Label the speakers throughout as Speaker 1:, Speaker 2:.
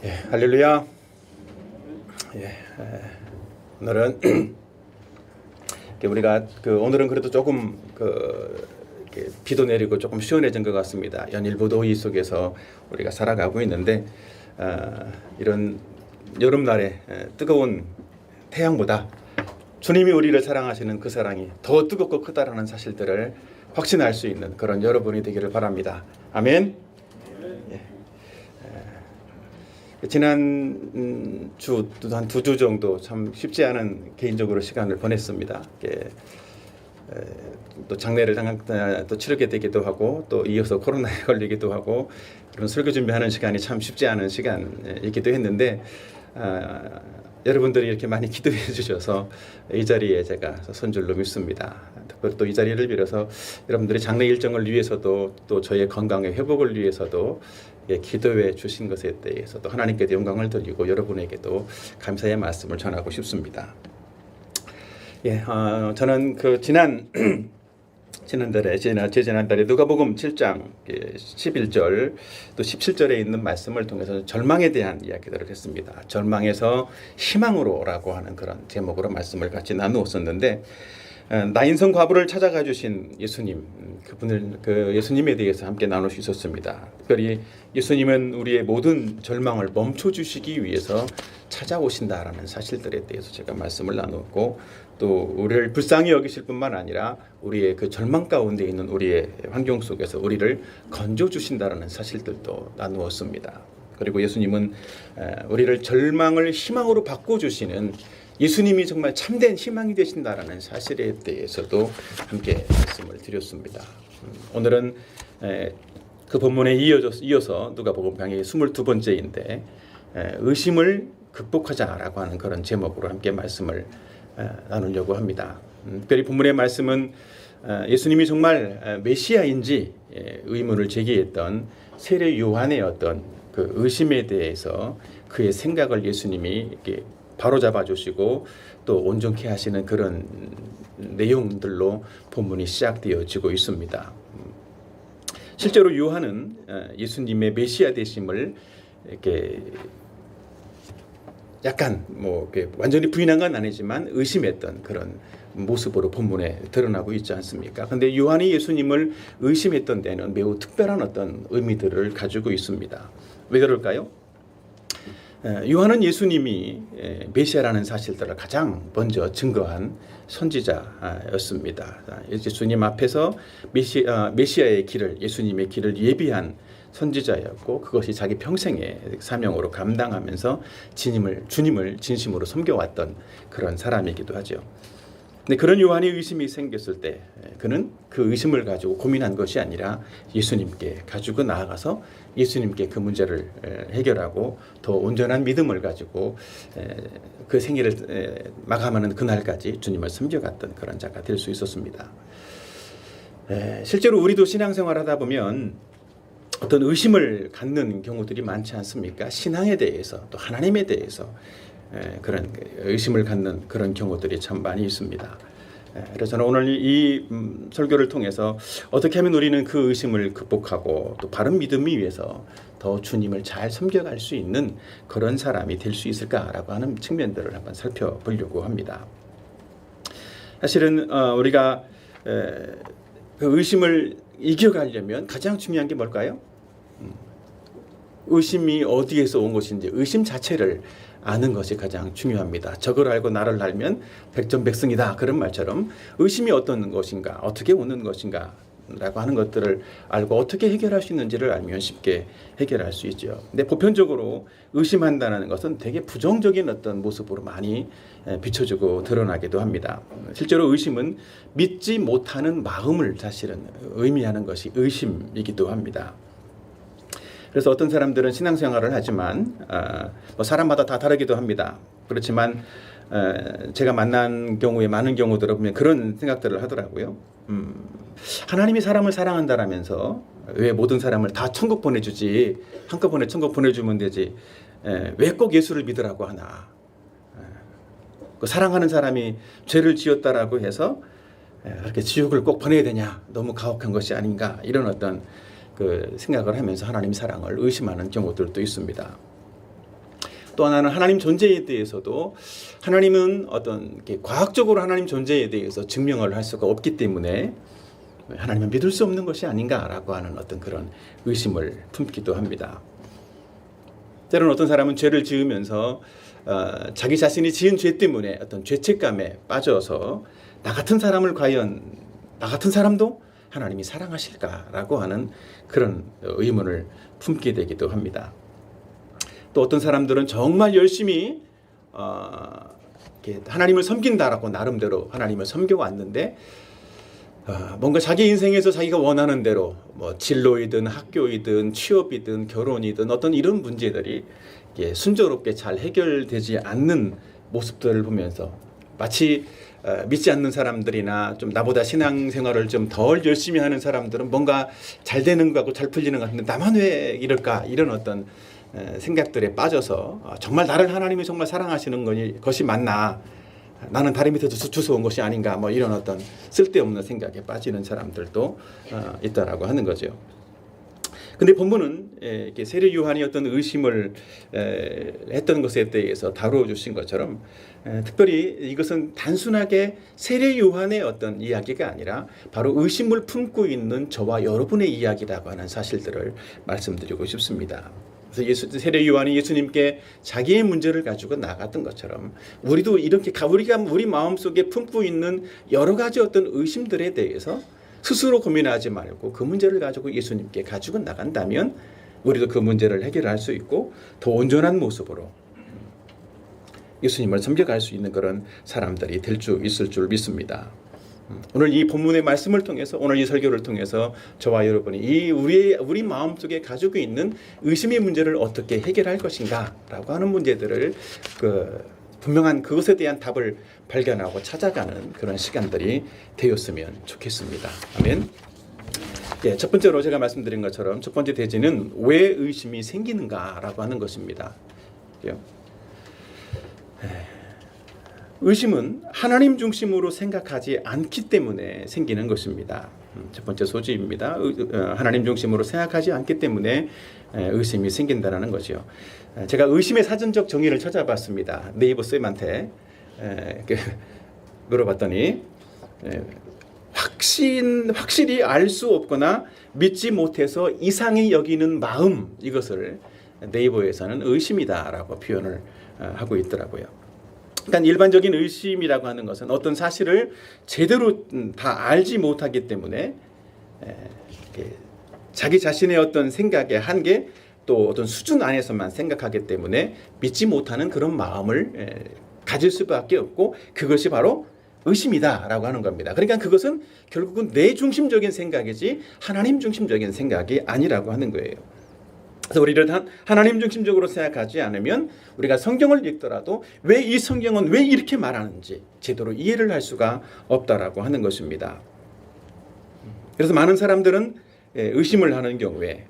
Speaker 1: 할렐루야. 오늘은 우리가 오늘은 그래도 조금 이렇게 비도 내리고 조금 시원해진 것 같습니다. 연일부 더위 속에서 우리가 살아가고 있는데 이런 여름날에 뜨거운 태양보다 주님이 우리를 사랑하시는 그 사랑이 더 뜨겁고 크다라는 사실들을 확신할 수 있는 그런 여러분이 되기를 바랍니다. 아멘. 지난 주 한 2주 정도 참 쉽지 않은 개인적으로 시간을 보냈습니다. 또 장례를 또 치르게 되기도 하고 또 이어서 코로나에 걸리기도 하고 그런 설교 준비하는 시간이 참 쉽지 않은 시간이기도 했는데 여러분들이 이렇게 많이 기도해 주셔서 이 자리에 제가 선 줄로 믿습니다. 특별히 또 이 자리를 빌어서 여러분들이 장례 일정을 위해서도 또 저의 건강의 회복을 위해서도 기도해 주신 것에 대해서도 하나님께도 영광을 돌리고 여러분에게도 감사의 말씀을 전하고 싶습니다. 저는 지난달에 누가복음 7장 11절 또 17절에 있는 말씀을 통해서 절망에 대한 이야기들을 했습니다. 절망에서 희망으로라고 하는 그런 제목으로 말씀을 같이 나누었었는데 나인성 과부를 찾아가 주신 예수님, 예수님에 대해서 함께 나눌 수 있었습니다. 특별히 예수님은 우리의 모든 절망을 멈춰 주시기 위해서 찾아오신다라는 사실들에 대해서 제가 말씀을 나누었고 또 우리를 불쌍히 여기실 뿐만 아니라 우리의 그 절망 가운데 있는 우리의 환경 속에서 우리를 건져 주신다라는 사실들도 나누었습니다. 그리고 예수님은 우리를 절망을 희망으로 바꿔주시는 예수님이 정말 참된 희망이 되신다라는 사실에 대해서도 함께 말씀을 드렸습니다. 오늘은 그 본문에 이어서 누가복음 강의 22번째인데 의심을 극복하자라고 하는 그런 제목으로 함께 말씀을 나누려고 합니다. 특별히 본문의 말씀은 예수님이 정말 메시아인지 의문을 제기했던 세례 요한의 어떤 그 의심에 대해서 그의 생각을 예수님이 이렇게 바로잡아 주시고 또 온전케 하시는 그런 내용들로 본문이 시작되어지고 있습니다. 실제로 요한은 예수님의 메시아 되심을 이렇게 약간 이렇게 완전히 부인한 건 아니지만 의심했던 그런 모습으로 본문에 드러나고 있지 않습니까? 그런데 요한이 예수님을 의심했던 데는 매우 특별한 어떤 의미들을 가지고 있습니다. 왜 그럴까요? 요한은 예수님이 메시아라는 사실들을 가장 먼저 증거한 선지자였습니다. 예수님 앞에서 메시아의 길을, 예수님의 길을 예비한 선지자였고 그것이 자기 평생의 사명으로 감당하면서 주님을 진심으로 섬겨왔던 그런 사람이기도 하죠. 근데 그런 요한의 의심이 생겼을 때 그는 그 의심을 가지고 고민한 것이 아니라 예수님께 가지고 나아가서 예수님께 그 문제를 해결하고 더 온전한 믿음을 가지고 그 생애를 마감하는 그날까지 주님을 섬겨갔던 그런 자가 될 수 있었습니다. 실제로 우리도 신앙생활 하다 보면 어떤 의심을 갖는 경우들이 많지 않습니까? 신앙에 대해서 또 하나님에 대해서 그런 의심을 갖는 그런 경우들이 참 많이 있습니다. 그래서 저는 오늘 이 설교를 통해서 어떻게 하면 우리는 그 의심을 극복하고 또 바른 믿음을 위해서 더 주님을 잘 섬겨갈 수 있는 그런 사람이 될 수 있을까라고 하는 측면들을 한번 살펴보려고 합니다. 사실은 우리가 그 의심을 이겨가려면 가장 중요한 게 뭘까요? 의심이 어디에서 온 것인지 의심 자체를 아는 것이 가장 중요합니다. 적을 알고 나를 알면 백전백승이다. 그런 말처럼 의심이 어떤 것인가, 어떻게 오는 것인가 라고 하는 것들을 알고 어떻게 해결할 수 있는지를 알면 쉽게 해결할 수 있죠. 근데 보편적으로 의심한다는 것은 되게 부정적인 어떤 모습으로 많이 비춰지고 드러나기도 합니다. 실제로 의심은 믿지 못하는 마음을 사실은 의미하는 것이 의심이기도 합니다. 그래서 어떤 사람들은 신앙생활을 하지만 사람마다 다 다르기도 합니다. 그렇지만 제가 만난 경우에 많은 경우들을 보면 그런 생각들을 하더라고요. 하나님이 사람을 사랑한다라면서 왜 모든 사람을 다 천국 보내주지, 한꺼번에 천국 보내주면 되지, 왜 꼭 예수를 믿으라고 하나. 사랑하는 사람이 죄를 지었다라고 해서 그렇게 지옥을 꼭 보내야 되냐, 너무 가혹한 것이 아닌가, 이런 어떤 그 생각을 하면서 하나님 사랑을 의심하는 경우들도 있습니다. 또 하나는 하나님 존재에 대해서도 하나님은 어떤 과학적으로 하나님 존재에 대해서 증명을 할 수가 없기 때문에 하나님은 믿을 수 없는 것이 아닌가라고 하는 어떤 그런 의심을 품기도 합니다. 때로는 어떤 사람은 죄를 지으면서 자기 자신이 지은 죄 때문에 어떤 죄책감에 빠져서 나 같은 사람을 과연 나 같은 사람도 하나님이 사랑하실까라고 하는 그런 의문을 품게 되기도 합니다. 또 어떤 사람들은 정말 열심히 하나님을 섬긴다라고 나름대로 하나님을 섬겨왔는데 뭔가 자기 인생에서 자기가 원하는 대로 뭐 진로이든 학교이든 취업이든 결혼이든 어떤 이런 문제들이 순조롭게 잘 해결되지 않는 모습들을 보면서 마치 믿지 않는 사람들이나 좀 나보다 신앙생활을 좀 덜 열심히 하는 사람들은 뭔가 잘 되는 것 같고 잘 풀리는 것 같은데 나만 왜 이럴까 이런 어떤 생각들에 빠져서 정말 나를 하나님이 정말 사랑하시는 것이 맞나, 나는 다리 밑에 주워온 것이 아닌가, 뭐 이런 어떤 쓸데없는 생각에 빠지는 사람들도 있다라고 하는 거죠. 근데 본문은 이렇게 세례 요한이 어떤 의심을 했던 것에 대해서 다루어 주신 것처럼 특별히 이것은 단순하게 세례 요한의 어떤 이야기가 아니라 바로 의심을 품고 있는 저와 여러분의 이야기라고 하는 사실들을 말씀드리고 싶습니다. 그래서 세례 요한이 예수님께 자기의 문제를 가지고 나갔던 것처럼 우리도 이렇게 우리가 우리 마음속에 품고 있는 여러 가지 어떤 의심들에 대해서 스스로 고민하지 말고 그 문제를 가지고 예수님께 가지고 나간다면 우리도 그 문제를 해결할 수 있고 더 온전한 모습으로 예수님을 섬겨갈 수 있는 그런 사람들이 있을 줄 믿습니다. 오늘 이 본문의 말씀을 통해서, 오늘 이 설교를 통해서 저와 여러분이 우리 마음속에 가지고 있는 의심의 문제를 어떻게 해결할 것인가라고 하는 문제들을 분명한 그것에 대한 답을 발견하고 찾아가는 그런 시간들이 되었으면 좋겠습니다. 아멘. 첫 번째로 제가 말씀드린 것처럼 첫 번째 대지는 왜 의심이 생기는가라고 하는 것입니다. 의심은 하나님 중심으로 생각하지 않기 때문에 생기는 것입니다. 첫 번째 소지입니다. 하나님 중심으로 생각하지 않기 때문에 의심이 생긴다는 거죠. 제가 의심의 사전적 정의를 찾아봤습니다. 네이버 쌤한테 물어봤더니 확실히 알 수 없거나 믿지 못해서 이상히 여기는 마음, 이것을 네이버에서는 의심이다라고 표현을 하고 있더라고요. 그러니까 일반적인 의심이라고 하는 것은 어떤 사실을 제대로 다 알지 못하기 때문에 자기 자신의 어떤 생각의 한계 또 어떤 수준 안에서만 생각하기 때문에 믿지 못하는 그런 마음을 가질 수밖에 없고 그것이 바로 의심이다라고 하는 겁니다. 그러니까 그것은 결국은 내 중심적인 생각이지 하나님 중심적인 생각이 아니라고 하는 거예요. 그래서 우리를 하나님 중심적으로 생각하지 않으면 우리가 성경을 읽더라도 왜 이 성경은 왜 이렇게 말하는지 제대로 이해를 할 수가 없다라고 하는 것입니다. 그래서 많은 사람들은 의심을 하는 경우에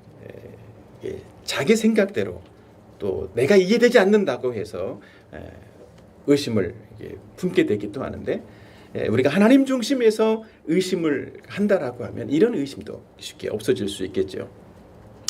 Speaker 1: 자기 생각대로 또 내가 이해되지 않는다고 해서 의심을 품게 되기도 하는데 우리가 하나님 중심에서 의심을 한다라고 하면 이런 의심도 쉽게 없어질 수 있겠죠.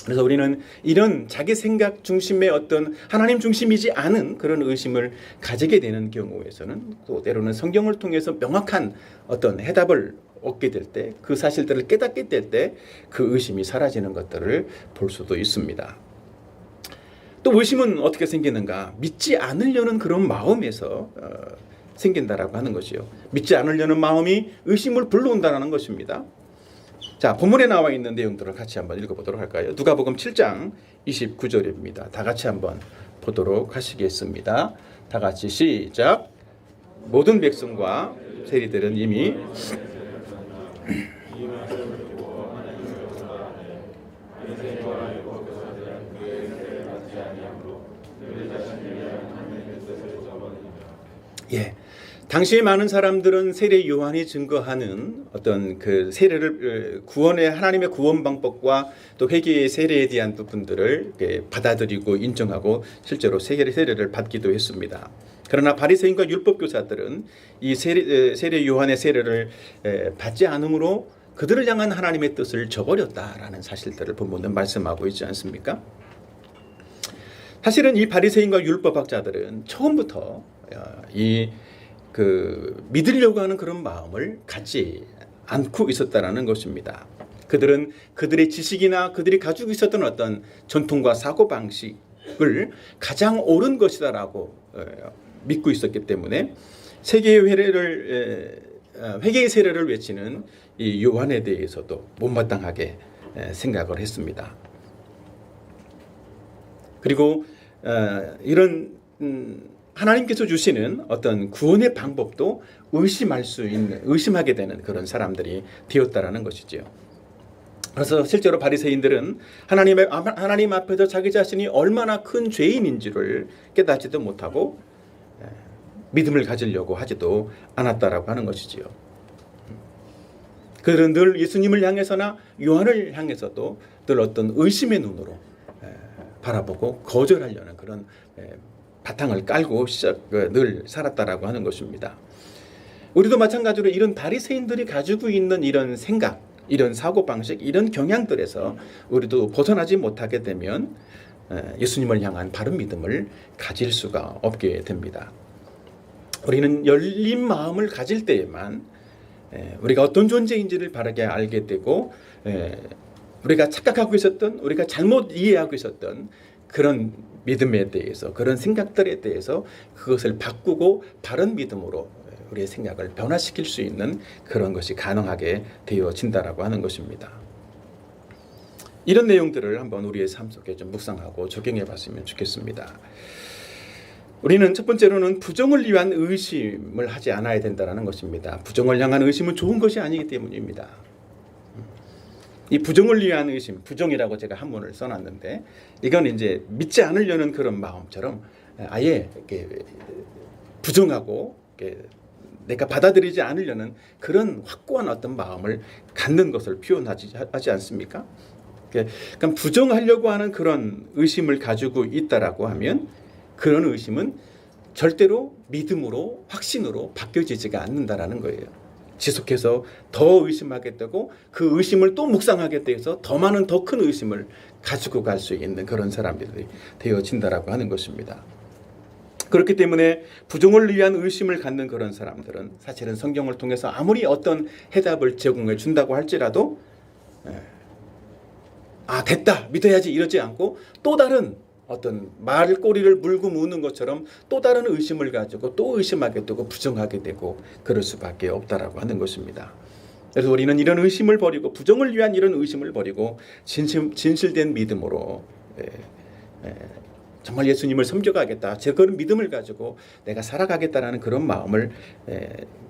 Speaker 1: 그래서 우리는 이런 자기 생각 중심의 어떤 하나님 중심이지 않은 그런 의심을 가지게 되는 경우에서는 또 때로는 성경을 통해서 명확한 어떤 해답을 얻게 될 때, 그 사실들을 깨닫게 될 때 그 의심이 사라지는 것들을 볼 수도 있습니다. 또 의심은 어떻게 생기는가? 믿지 않으려는 그런 마음에서 생긴다라고 하는 것이요. 믿지 않으려는 마음이 의심을 불러온다는 것입니다. 자, 본문에 나와 있는 내용들을 같이 한번 읽어보도록 할까요? 누가복음 7장 29절입니다. 다 같이 한번 보도록 하시겠습니다. 다 같이 시작. 모든 백성과 세리들은 이미 당시에 많은 사람들은 세례 요한이 증거하는 어떤 그 세례를 하나님의 구원 방법과 또 회개의 세례에 대한 부분들을 받아들이고 인정하고 실제로 세례를 받기도 했습니다. 그러나 바리새인과 율법교사들은 이 세례 요한의 세례를 받지 않으므로 그들을 향한 하나님의 뜻을 저버렸다라는 사실들을 본문은 말씀하고 있지 않습니까? 사실은 이 바리새인과 율법학자들은 처음부터 이 믿으려고 하는 그런 마음을 갖지 않고 있었다라는 것입니다. 그들은 그들의 지식이나 그들이 가지고 있었던 어떤 전통과 사고 방식을 가장 옳은 것이다라고 믿고 있었기 때문에 회개의 세례를 외치는 이 요한에 대해서도 못마땅하게 생각을 했습니다. 그리고 이런 하나님께서 주시는 어떤 구원의 방법도 의심하게 되는 그런 사람들이 되었다라는 것이지요. 그래서 실제로 바리새인들은 하나님 앞에서 자기 자신이 얼마나 큰 죄인인지를 깨닫지도 못하고 믿음을 가지려고 하지도 않았다라고 하는 것이지요. 그들은 늘 예수님을 향해서나 요한을 향해서도 늘 어떤 의심의 눈으로 바라보고 거절하려는 그런 바탕을 깔고 늘 살았다라고 하는 것입니다. 우리도 마찬가지로 이런 바리새인들이 가지고 있는 이런 생각, 이런 사고방식, 이런 경향들에서 우리도 벗어나지 못하게 되면 예수님을 향한 바른 믿음을 가질 수가 없게 됩니다. 우리는 열린 마음을 가질 때에만 우리가 어떤 존재인지를 바르게 알게 되고 우리가 착각하고 있었던, 우리가 잘못 이해하고 있었던 그런 믿음에 대해서, 그런 생각들에 대해서 그것을 바꾸고 바른 믿음으로 우리의 생각을 변화시킬 수 있는 그런 것이 가능하게 되어진다라고 하는 것입니다. 이런 내용들을 한번 우리의 삶 속에 좀 묵상하고 적용해 봤으면 좋겠습니다. 우리는 첫 번째로는 부정을 위한 의심을 하지 않아야 된다는 것입니다. 부정을 향한 의심은 좋은 것이 아니기 때문입니다. 이 부정을 위한 의심, 부정이라고 제가 한문을 써놨는데 이건 이제 믿지 않으려는 그런 마음처럼 아예 이렇게 부정하고 이렇게 내가 받아들이지 않으려는 그런 확고한 어떤 마음을 갖는 것을 표현하지 않습니까? 그러니까 부정하려고 하는 그런 의심을 가지고 있다라고 하면 그런 의심은 절대로 믿음으로, 확신으로 바뀌어지지가 않는다라는 거예요. 지속해서 더 의심하게 되고 그 의심을 또 묵상하게 돼서 더 많은 더 큰 의심을 가지고 갈 수 있는 그런 사람들이 되어진다라고 하는 것입니다. 그렇기 때문에 부정을 위한 의심을 갖는 그런 사람들은 사실은 성경을 통해서 아무리 어떤 해답을 제공해 준다고 할지라도 됐다, 믿어야지 이러지 않고 또 다른 어떤 말꼬리를 물고 무는 것처럼 또 다른 의심을 가지고 또 의심하게 되고 부정하게 되고 그럴 수밖에 없다라고 하는 것입니다. 그래서 우리는 이런 의심을 버리고 부정을 위한 이런 의심을 버리고 진실된 믿음으로 정말 예수님을 섬겨가겠다, 제 그런 믿음을 가지고 내가 살아가겠다라는 그런 마음을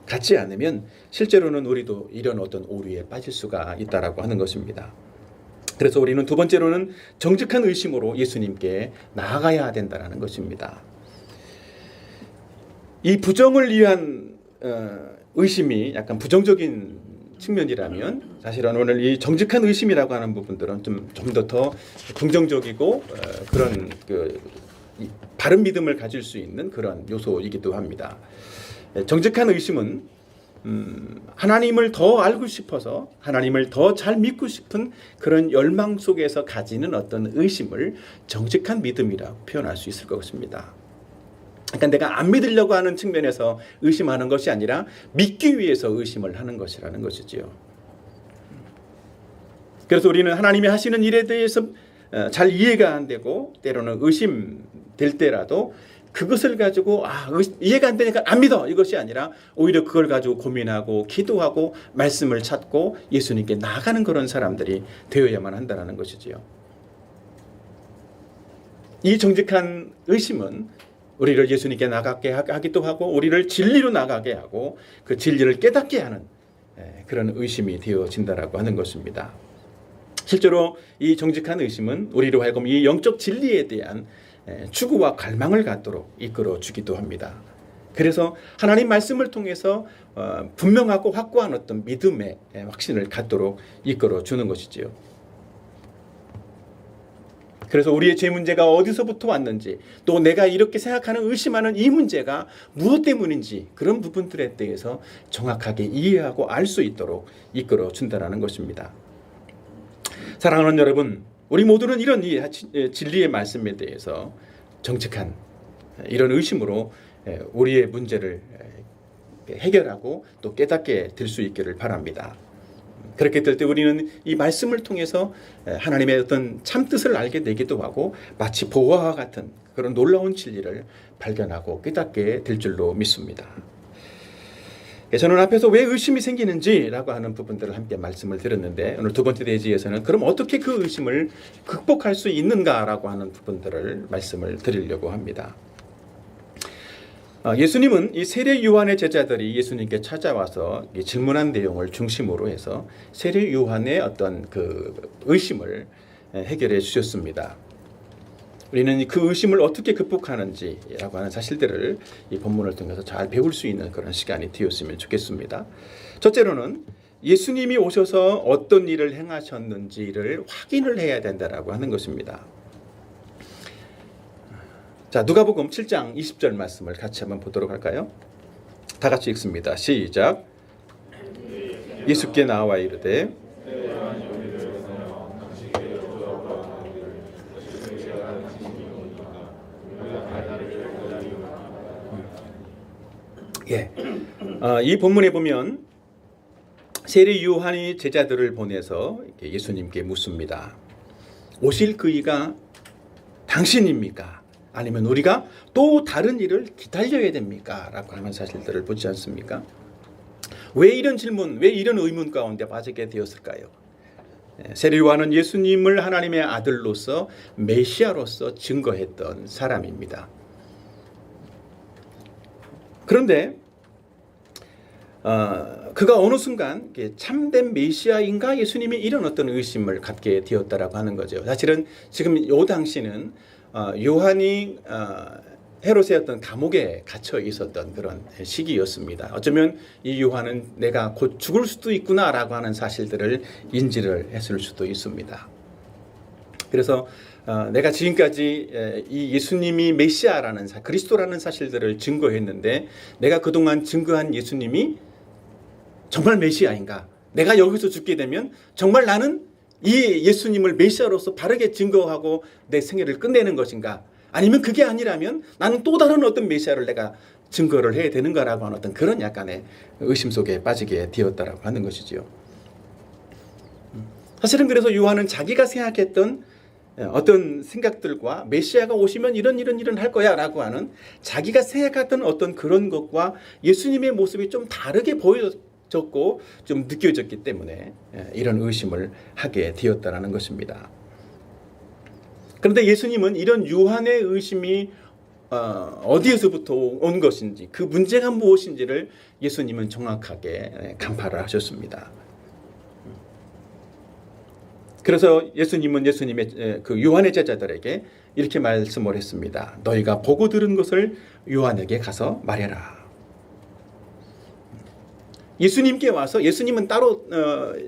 Speaker 1: 갖지 않으면 실제로는 우리도 이런 어떤 오류에 빠질 수가 있다라고 하는 것입니다. 그래서 우리는 두 번째로는 정직한 의심으로 예수님께 나아가야 된다는 것입니다. 이 부정을 위한 의심이 약간 부정적인 측면이라면 사실은 오늘 이 정직한 의심이라고 하는 부분들은 좀 더 긍정적이고 그런 바른 믿음을 가질 수 있는 그런 요소이기도 합니다. 정직한 의심은 하나님을 더 알고 싶어서 하나님을 더 잘 믿고 싶은 그런 열망 속에서 가지는 어떤 의심을 정직한 믿음이라고 표현할 수 있을 것 같습니다. 그러니까 내가 안 믿으려고 하는 측면에서 의심하는 것이 아니라 믿기 위해서 의심을 하는 것이라는 것이지요. 그래서 우리는 하나님이 하시는 일에 대해서 잘 이해가 안 되고 때로는 의심될 때라도 그것을 가지고 이해가 안 되니까 안 믿어 이것이 아니라 오히려 그걸 가지고 고민하고 기도하고 말씀을 찾고 예수님께 나아가는 그런 사람들이 되어야만 한다는 것이지요. 이 정직한 의심은 우리를 예수님께 나가게 하기도 하고 우리를 진리로 나가게 하고 그 진리를 깨닫게 하는 그런 의심이 되어진다라고 하는 것입니다. 실제로 이 정직한 의심은 우리로 하여금 이 영적 진리에 대한 추구와 갈망을 갖도록 이끌어 주기도 합니다. 그래서 하나님 말씀을 통해서 분명하고 확고한 어떤 믿음의 확신을 갖도록 이끌어 주는 것이지요. 그래서 우리의 죄 문제가 어디서부터 왔는지 또 내가 이렇게 생각하는 의심하는 이 문제가 무엇 때문인지 그런 부분들에 대해서 정확하게 이해하고 알 수 있도록 이끌어 준다는 것입니다. 사랑하는 여러분, 우리 모두는 이런 진리의 말씀에 대해서 정직한 이런 의심으로 우리의 문제를 해결하고 또 깨닫게 될 수 있기를 바랍니다. 그렇게 될 때 우리는 이 말씀을 통해서 하나님의 어떤 참뜻을 알게 되기도 하고 마치 보화와 같은 그런 놀라운 진리를 발견하고 깨닫게 될 줄로 믿습니다. 저는 앞에서 왜 의심이 생기는지라고 하는 부분들을 함께 말씀을 드렸는데 오늘 두 번째 대지에서는 그럼 어떻게 그 의심을 극복할 수 있는가라고 하는 부분들을 말씀을 드리려고 합니다. 예수님은 이 세례 요한의 제자들이 예수님께 찾아와서 질문한 내용을 중심으로 해서 세례 요한의 어떤 그 의심을 해결해 주셨습니다. 우리는 그 의심을 어떻게 극복하는지라고 하는 사실들을 이 본문을 통해서 잘 배울 수 있는 그런 시간이 되었으면 좋겠습니다. 첫째로는 예수님이 오셔서 어떤 일을 행하셨는지를 확인을 해야 된다라고 하는 것입니다. 자, 누가복음 7장 20절 말씀을 같이 한번 보도록 할까요? 다 같이 읽습니다. 시작. 예수께 나와 이르되 이 본문에 보면 세례 요한이 제자들을 보내서 예수님께 묻습니다. 오실 그이가 당신입니까? 아니면 우리가 또 다른 일을 기다려야 됩니까? 라고 하는 사실들을 보지 않습니까? 왜 이런 질문, 왜 이런 의문 가운데 빠지게 되었을까요? 세례 요한은 예수님을 하나님의 아들로서 메시아로서 증거했던 사람입니다. 그런데 그가 어느 순간 참된 메시아인가 예수님이 이런 어떤 의심을 갖게 되었다라고 하는 거죠. 사실은 지금 이 당시는 요한이 헤롯의 어떤 감옥에 갇혀 있었던 그런 시기였습니다. 어쩌면 이 요한은 내가 곧 죽을 수도 있구나라고 하는 사실들을 인지를 했을 수도 있습니다. 그래서 내가 지금까지 이 예수님이 메시아라는 그리스도라는 사실들을 증거했는데 내가 그동안 증거한 예수님이 정말 메시아인가? 내가 여기서 죽게 되면 정말 나는 이 예수님을 메시아로서 바르게 증거하고 내 생애를 끝내는 것인가? 아니면 그게 아니라면 나는 또 다른 어떤 메시아를 내가 증거를 해야 되는가라고 하는 어떤 그런 약간의 의심 속에 빠지게 되었다라고 하는 것이지요. 사실은 그래서 요한은 자기가 생각했던 어떤 생각들과 메시아가 오시면 이런 할 거야 라고 하는 자기가 생각했던 어떤 그런 것과 예수님의 모습이 좀 다르게 보여졌고 좀 느껴졌기 때문에 이런 의심을 하게 되었다라는 것입니다. 그런데 예수님은 이런 요한의 의심이 어디에서부터 온 것인지 그 문제가 무엇인지를 예수님은 정확하게 간파를 하셨습니다. 그래서 예수님은 예수님의 그 요한의 제자들에게 이렇게 말씀을 했습니다. 너희가 보고 들은 것을 요한에게 가서 말해라. 예수님께 와서 예수님은 따로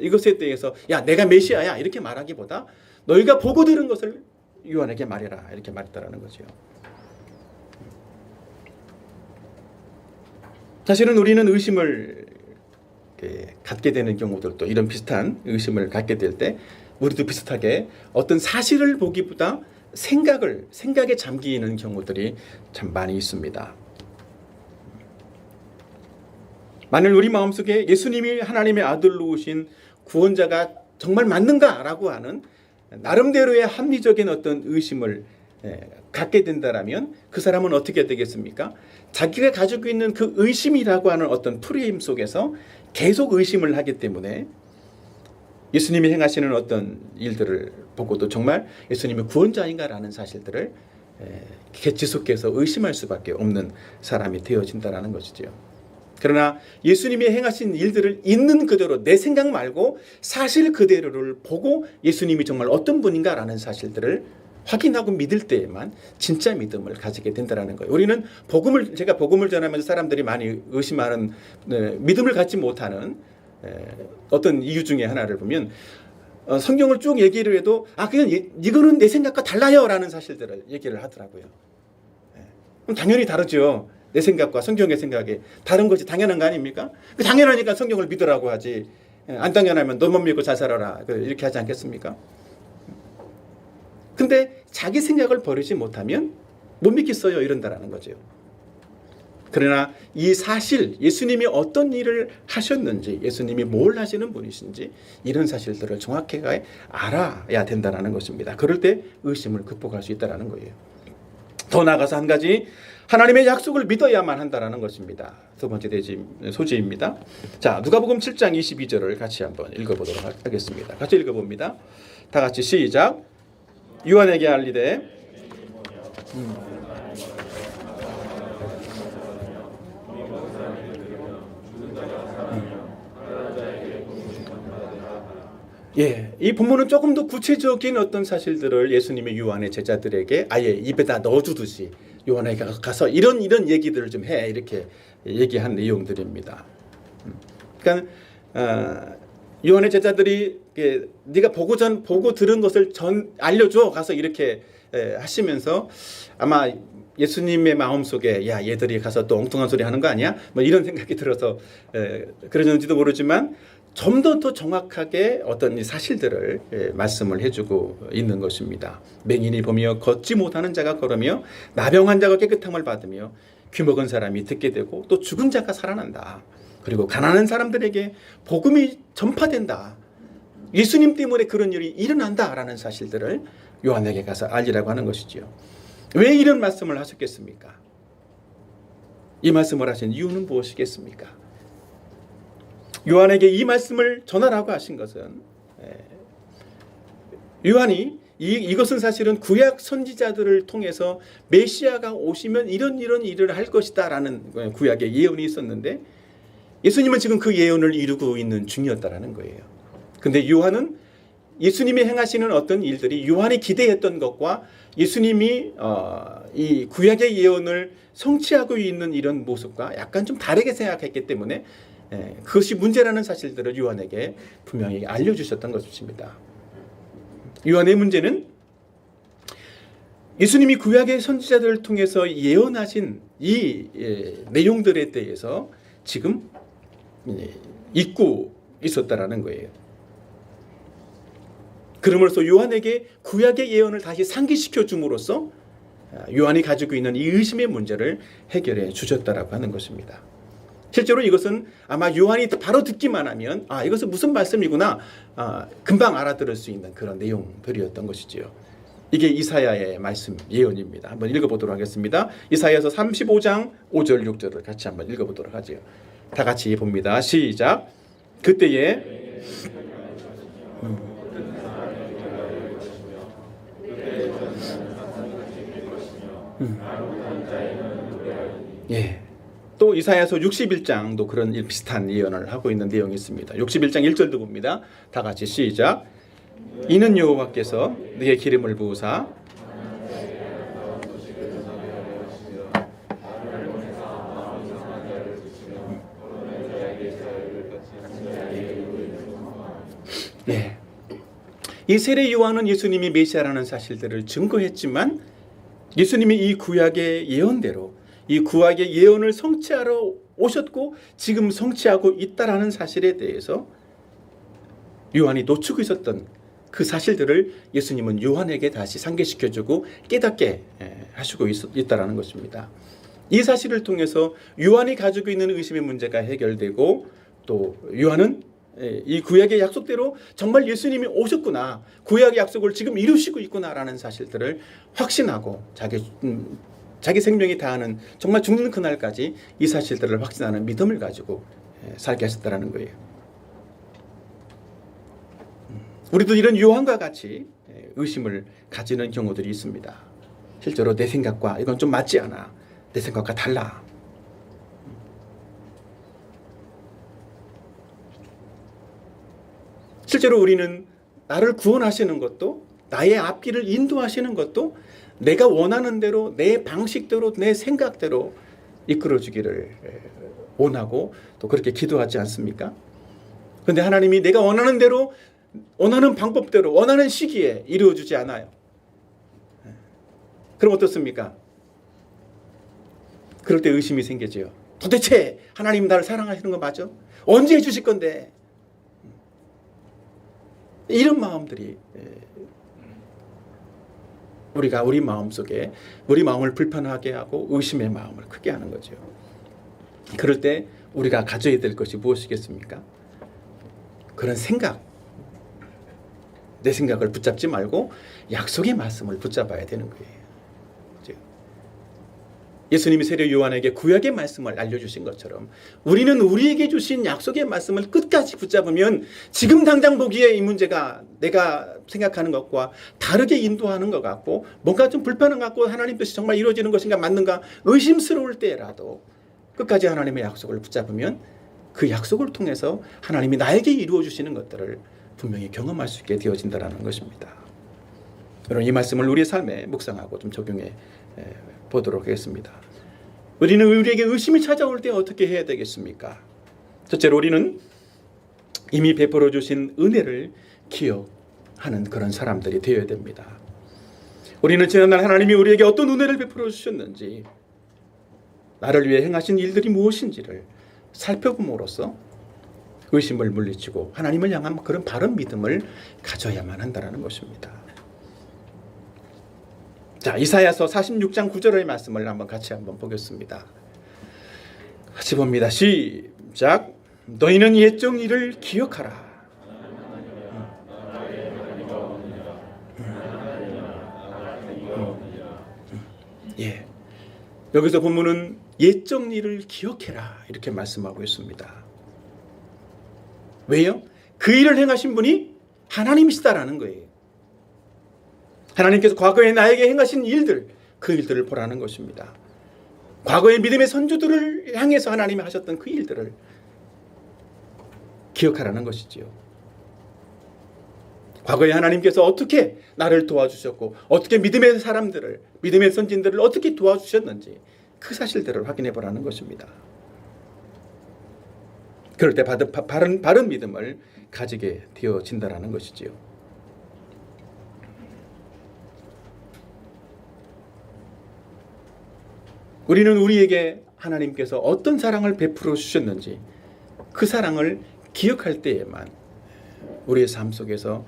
Speaker 1: 이것에 대해서 야 내가 메시아야 이렇게 말하기보다 너희가 보고 들은 것을 요한에게 말해라 이렇게 말했다라는 거죠. 사실은 우리는 의심을 갖게 되는 경우들도 이런 비슷한 의심을 갖게 될 때 우리도 비슷하게 어떤 사실을 보기보다 생각에 잠기는 경우들이 참 많이 있습니다. 만일 우리 마음속에 예수님이 하나님의 아들로 오신 구원자가 정말 맞는가라고 하는 나름대로의 합리적인 어떤 의심을 갖게 된다라면 그 사람은 어떻게 되겠습니까? 자기가 가지고 있는 그 의심이라고 하는 어떤 프레임 속에서 계속 의심을 하기 때문에 예수님이 행하시는 어떤 일들을 보고도 정말 예수님이 구원자인가라는 사실들을 지속해서 의심할 수밖에 없는 사람이 되어진다는 것이죠. 그러나 예수님이 행하신 일들을 있는 그대로 내 생각 말고 사실 그대로를 보고 예수님이 정말 어떤 분인가라는 사실들을 확인하고 믿을 때에만 진짜 믿음을 가지게 된다는 거예요. 우리는 제가 복음을 전하면서 사람들이 많이 의심하는 믿음을 갖지 못하는 어떤 이유 중에 하나를 보면 성경을 쭉 얘기를 해도 그냥 이거는 내 생각과 달라요라는 사실들을 얘기를 하더라고요. 그럼 당연히 다르죠. 내 생각과 성경의 생각이 다른 것이 당연한 거 아닙니까? 당연하니까 성경을 믿으라고 하지. 안 당연하면 너만 믿고 잘 살아라. 이렇게 하지 않겠습니까? 근데 자기 생각을 버리지 못하면 못 믿겠어요 이런다라는 거죠. 그러나 이 사실, 예수님이 어떤 일을 하셨는지, 예수님이 뭘 하시는 분이신지 이런 사실들을 정확하게 알아야 된다는 것입니다. 그럴 때 의심을 극복할 수 있다는 거예요. 더 나아가서 한 가지, 하나님의 약속을 믿어야만 한다는 것입니다. 두 번째 소지입니다. 자, 누가복음 7장 22절을 같이 한번 읽어보도록 하겠습니다. 같이 읽어봅니다. 다 같이 시작. 요한에게 알리되 예, 이 본문은 조금 더 구체적인 어떤 사실들을 예수님의 요한의 제자들에게 아예 입에다 넣어주듯이 요한에게 가서 이런 얘기들을 좀 해 이렇게 얘기한 내용들입니다. 그러니까 요한의 제자들이 네가 보고 들은 것을 알려줘 가서 이렇게 하시면서 아마 예수님의 마음속에 야 얘들이 가서 또 엉뚱한 소리 하는 거 아니야? 뭐 이런 생각이 들어서 그러는지도 모르지만 좀 더 정확하게 어떤 사실들을 말씀을 해주고 있는 것입니다. 맹인이 보며 걷지 못하는 자가 걸으며 나병한 자가 깨끗함을 받으며 귀먹은 사람이 듣게 되고 또 죽은 자가 살아난다. 그리고 가난한 사람들에게 복음이 전파된다. 예수님 때문에 그런 일이 일어난다라는 사실들을 요한에게 가서 알리라고 하는 것이지요. 왜 이런 말씀을 하셨겠습니까? 이 말씀을 하신 이유는 무엇이겠습니까? 요한에게 이 말씀을 전하라고 하신 것은 요한이 이것은 사실은 구약 선지자들을 통해서 메시아가 오시면 이런 일을 할 것이다 라는 구약의 예언이 있었는데 예수님은 지금 그 예언을 이루고 있는 중이었다라는 거예요. 근데 요한은 예수님이 행하시는 어떤 일들이 요한이 기대했던 것과 예수님이 이 구약의 예언을 성취하고 있는 이런 모습과 약간 좀 다르게 생각했기 때문에 그것이 문제라는 사실들을 요한에게 분명히 알려주셨던 것입니다. 요한의 문제는 예수님이 구약의 선지자들을 통해서 예언하신 이 내용들에 대해서 지금 잊고 있었다라는 거예요. 그러므로서 요한에게 구약의 예언을 다시 상기시켜 줌으로써 요한이 가지고 있는 이 의심의 문제를 해결해 주셨다라고 하는 것입니다. 실제로 이것은 아마 요한이 바로 듣기만 하면 이것은 무슨 말씀이구나 금방 알아들을 수 있는 그런 내용들이었던 것이지요. 이게 이사야의 말씀 예언입니다. 한번 읽어보도록 하겠습니다. 이사야서 35장 5절 6절을 같이 한번 읽어보도록 하죠. 다 같이 봅니다. 시작. 그때에 예. 또 이사야서 61장도 그런 비슷한 예언을 하고 있는 내용이 있습니다. 61장 1절도 봅니다. 다 같이 시작. 이는 여호와께서 네게 기름을 부으사 예. 이 세례 요한은 예수님이 메시아라는 사실들을 증거했지만 예수님이 이 구약의 예언대로 이 구약의 예언을 성취하러 오셨고 지금 성취하고 있다라는 사실에 대해서 요한이 놓치고 있었던 그 사실들을 예수님은 요한에게 다시 상기시켜주고 깨닫게 하시고 있다라는 것입니다. 이 사실을 통해서 요한이 가지고 있는 의심의 문제가 해결되고 또 요한은 이 구약의 약속대로 정말 예수님이 오셨구나, 구약의 약속을 지금 이루시고 있구나라는 사실들을 확신하고 자기 생명이 다하는 정말 죽는 그날까지 이 사실들을 확신하는 믿음을 가지고 살게 하셨다는 거예요. 우리도 이런 요한과 같이 의심을 가지는 경우들이 있습니다. 실제로 내 생각과 이건 좀 맞지 않아. 내 생각과 달라. 실제로 우리는 나를 구원하시는 것도 나의 앞길을 인도하시는 것도 내가 원하는 대로 내 방식대로 내 생각대로 이끌어주기를 원하고 또 그렇게 기도하지 않습니까? 그런데 하나님이 내가 원하는 대로 원하는 방법대로 원하는 시기에 이루어주지 않아요. 그럼 어떻습니까? 그럴 때 의심이 생기죠. 도대체 하나님 나를 사랑하시는 거 맞아? 언제 해주실 건데? 이런 마음들이 우리가 우리 마음속에 우리 마음을 불편하게 하고 의심의 마음을 크게 하는 거죠. 그럴 때 우리가 가져야 될 것이 무엇이겠습니까? 그런 생각, 내 생각을 붙잡지 말고 약속의 말씀을 붙잡아야 되는 거예요. 예수님이 세례 요한에게 구약의 말씀을 알려주신 것처럼 우리는 우리에게 주신 약속의 말씀을 끝까지 붙잡으면 지금 당장 보기에 이 문제가 내가 생각하는 것과 다르게 인도하는 것 같고 뭔가 좀 불편한 것 같고 하나님 뜻이 정말 이루어지는 것인가 맞는가 의심스러울 때라도 끝까지 하나님의 약속을 붙잡으면 그 약속을 통해서 하나님이 나에게 이루어 주시는 것들을 분명히 경험할 수 있게 되어진다는 것입니다. 여러분, 이 말씀을 우리의 삶에 묵상하고 좀 적용해 보도록 하겠습니다. 우리는 우리에게 의심이 찾아올 때 어떻게 해야 되겠습니까? 첫째로 우리는 이미 베풀어 주신 은혜를 기억하는 그런 사람들이 되어야 됩니다. 우리는 지난날 하나님이 우리에게 어떤 은혜를 베풀어 주셨는지, 나를 위해 행하신 일들이 무엇인지를 살펴봄으로써 의심을 물리치고 하나님을 향한 그런 바른 믿음을 가져야만 한다는 것입니다. 자, 이사야서 46장 9절의 말씀을 같이 한번 보겠습니다. 같이 봅니다. 시작. 너희는 옛적 일을 기억하라. 예. 여기서 본문은 옛적 일을 기억해라 이렇게 말씀하고 있습니다. 왜요? 그 일을 행하신 분이 하나님이시다라는 거예요. 하나님께서 과거에 나에게 행하신 일들, 그 일들을 보라는 것입니다. 과거의 믿음의 선조들을 향해서 하나님이 하셨던 그 일들을 기억하라는 것이지요. 과거에 하나님께서 어떻게 나를 도와주셨고 어떻게 믿음의 사람들을, 믿음의 선진들을 어떻게 도와주셨는지 그 사실들을 확인해 보라는 것입니다. 그럴 때 바른 믿음을 가지게 되어진다는 것이지요. 우리는 우리에게 하나님께서 어떤 사랑을 베풀어 주셨는지 그 사랑을 기억할 때에만 우리의 삶 속에서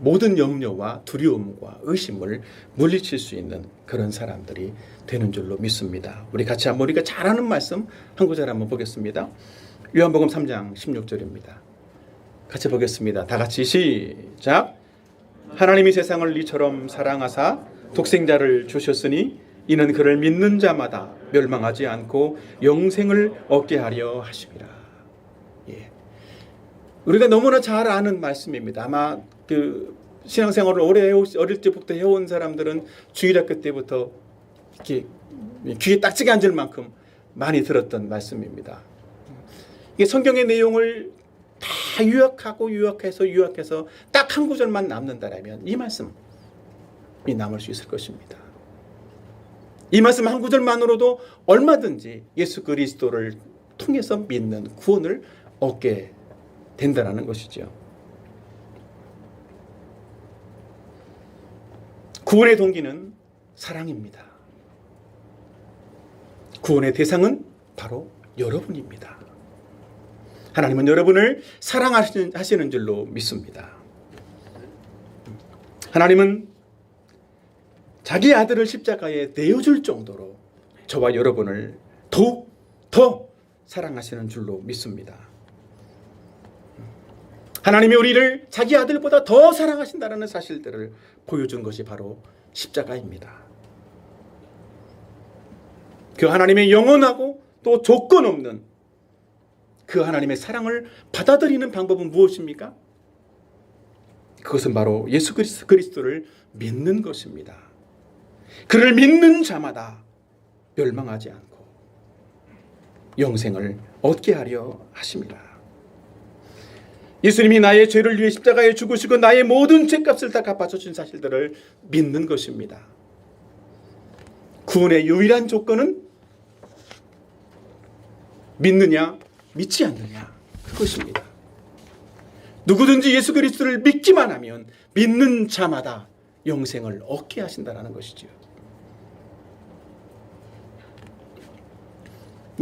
Speaker 1: 모든 염려와 두려움과 의심을 물리칠 수 있는 그런 사람들이 되는 줄로 믿습니다. 우리 같이 한번 우리가 잘 아는 말씀 한 구절 한번 보겠습니다. 요한복음 3장 16절입니다. 같이 보겠습니다. 다 같이 시작. 하나님이 세상을 이처럼 사랑하사 독생자를 주셨으니 이는 그를 믿는 자마다 멸망하지 않고 영생을 얻게 하려 하심이라. 예. 우리가 너무나 잘 아는 말씀입니다. 아마 그 신앙생활을 오래 어릴 때부터 해온 사람들은 주일학교 때부터 이렇게 귀에 딱지가 앉을 만큼 많이 들었던 말씀입니다. 이게 성경의 내용을 다 요약해서 딱 한 구절만 남는다라면 이 말씀이 남을 수 있을 것입니다. 이 말씀 한 구절만으로도 얼마든지 예수 그리스도를 통해서 믿는 구원을 얻게 된다는 것이죠. 구원의 동기는 사랑입니다. 구원의 대상은 바로 여러분입니다. 하나님은 여러분을 사랑하시는 줄로 믿습니다. 하나님은 자기 아들을 십자가에 내어줄 정도로 저와 여러분을 더욱 더 사랑하시는 줄로 믿습니다. 하나님이 우리를 자기 아들보다 더 사랑하신다는 사실들을 보여준 것이 바로 십자가입니다. 그 하나님의 영원하고 또 조건 없는 그 하나님의 사랑을 받아들이는 방법은 무엇입니까? 그것은 바로 예수 그리스도를 믿는 것입니다. 그를 믿는 자마다 멸망하지 않고 영생을 얻게 하려 하심이라. 예수님이 나의 죄를 위해 십자가에 죽으시고 나의 모든 죄값을 다 갚아주신 사실들을 믿는 것입니다. 구원의 유일한 조건은 믿느냐 믿지 않느냐 그것입니다. 누구든지 예수 그리스도를 믿기만 하면 믿는 자마다 영생을 얻게 하신다는 것이죠.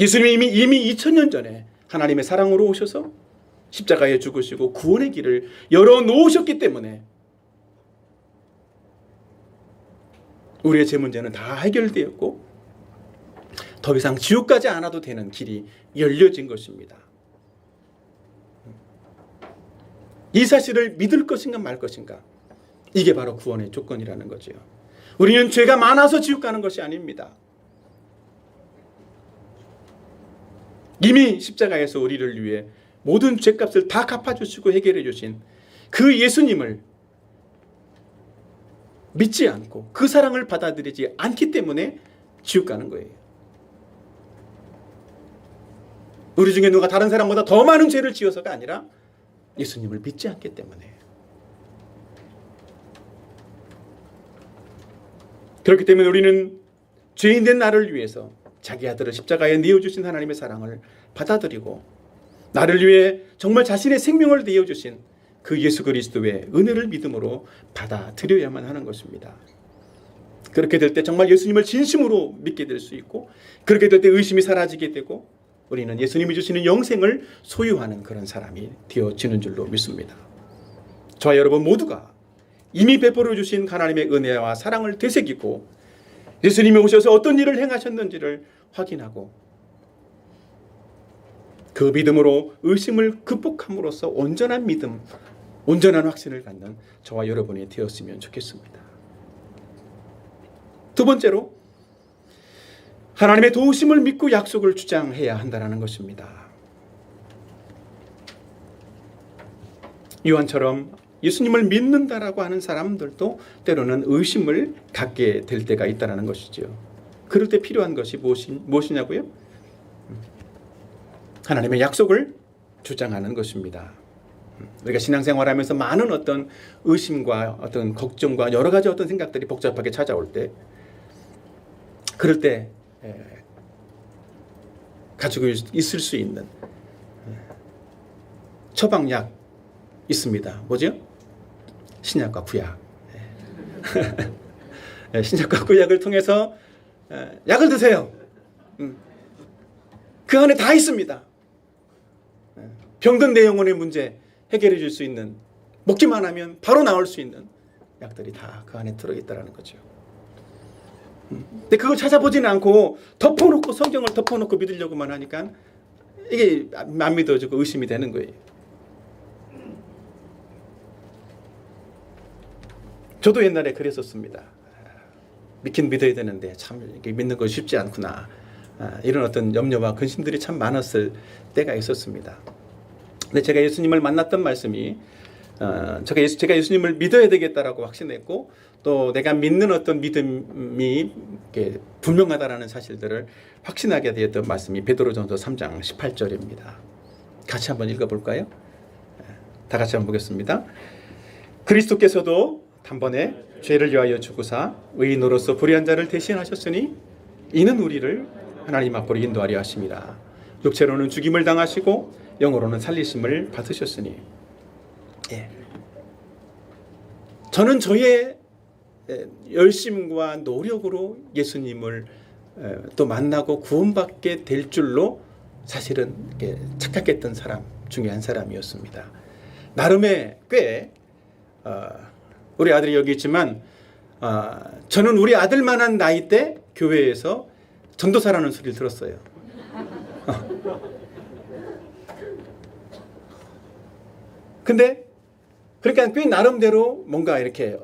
Speaker 1: 예수님이 이미 2000년 전에 하나님의 사랑으로 오셔서 십자가에 죽으시고 구원의 길을 열어놓으셨기 때문에 우리의 죄 문제는 다 해결되었고 더 이상 지옥 가지 않아도 되는 길이 열려진 것입니다. 이 사실을 믿을 것인가 말 것인가, 이게 바로 구원의 조건이라는 거죠. 우리는 죄가 많아서 지옥 가는 것이 아닙니다. 이미 십자가에서 우리를 위해 모든 죄값을 다 갚아주시고 해결해 주신 그 예수님을 믿지 않고 그 사랑을 받아들이지 않기 때문에 지옥 가는 거예요. 우리 중에 누가 다른 사람보다 더 많은 죄를 지어서가 아니라 예수님을 믿지 않기 때문에. 그렇기 때문에 우리는 죄인된 나를 위해서 자기 아들을 십자가에 내어주신 하나님의 사랑을 받아들이고 나를 위해 정말 자신의 생명을 내어주신 그 예수 그리스도의 은혜를 믿음으로 받아들여야만 하는 것입니다. 그렇게 될 때 정말 예수님을 진심으로 믿게 될 수 있고, 그렇게 될 때 의심이 사라지게 되고 우리는 예수님이 주시는 영생을 소유하는 그런 사람이 되어지는 줄로 믿습니다. 저와 여러분 모두가 이미 베풀어 주신 하나님의 은혜와 사랑을 되새기고 예수님이 오셔서 어떤 일을 행하셨는지를 확인하고 그 믿음으로 의심을 극복함으로써 온전한 믿음, 온전한 확신을 갖는 저와 여러분이 되었으면 좋겠습니다. 두 번째로, 하나님의 도우심을 믿고 약속을 주장해야 한다는 것입니다. 요한처럼 예수님을 믿는다라고 하는 사람들도 때로는 의심을 갖게 될 때가 있다는 것이죠. 그럴 때 필요한 것이 무엇이냐고요? 하나님의 약속을 주장하는 것입니다. 우리가 신앙생활하면서 많은 어떤 의심과 어떤 걱정과 여러 가지 어떤 생각들이 복잡하게 찾아올 때, 그럴 때 가지고 있을 수 있는 처방약 있습니다. 뭐죠? 신약과 구약. 신약과 구약을 통해서 약을 드세요. 그 안에 다 있습니다. 병든 내 영혼의 문제 해결해 줄 수 있는, 먹기만 하면 바로 나올 수 있는 약들이 다 그 안에 들어있다는 거죠. 근데 그걸 찾아보지는 않고 덮어놓고, 성경을 덮어놓고 믿으려고만 하니까 이게 안 믿어지고 의심이 되는 거예요. 저도 옛날에 그랬었습니다. 믿긴 믿어야 되는데 참 믿는 건 쉽지 않구나. 이런 어떤 염려와 근심들이 참 많았을 때가 있었습니다. 근데 제가 예수님을 만났던 말씀이 제가 예수님을 믿어야 되겠다라고 확신했고, 또 내가 믿는 어떤 믿음이 분명하다라는 사실들을 확신하게 되었던 말씀이 베드로전서 3장 18절입니다. 같이 한번 읽어볼까요? 다 같이 한번 보겠습니다. 그리스도께서도 단번에 죄를 위하여 죽으사 의인으로서 불의한 자를 대신하셨으니 이는 우리를 하나님 앞으로 인도하려 하심이라. 육체로는 죽임을 당하시고 영으로는 살리심을 받으셨으니. 저는 저의 열심과 노력으로 예수님을 또 만나고 구원받게 될 줄로 사실은 착각했던 사람 중에 한 사람이었습니다. 나름의 꽤 우리 아들이 여기 있지만 저는 우리 아들만한 나이 때 교회에서 전도사라는 소리를 들었어요. 근데 그러니까 꽤 나름대로 뭔가 이렇게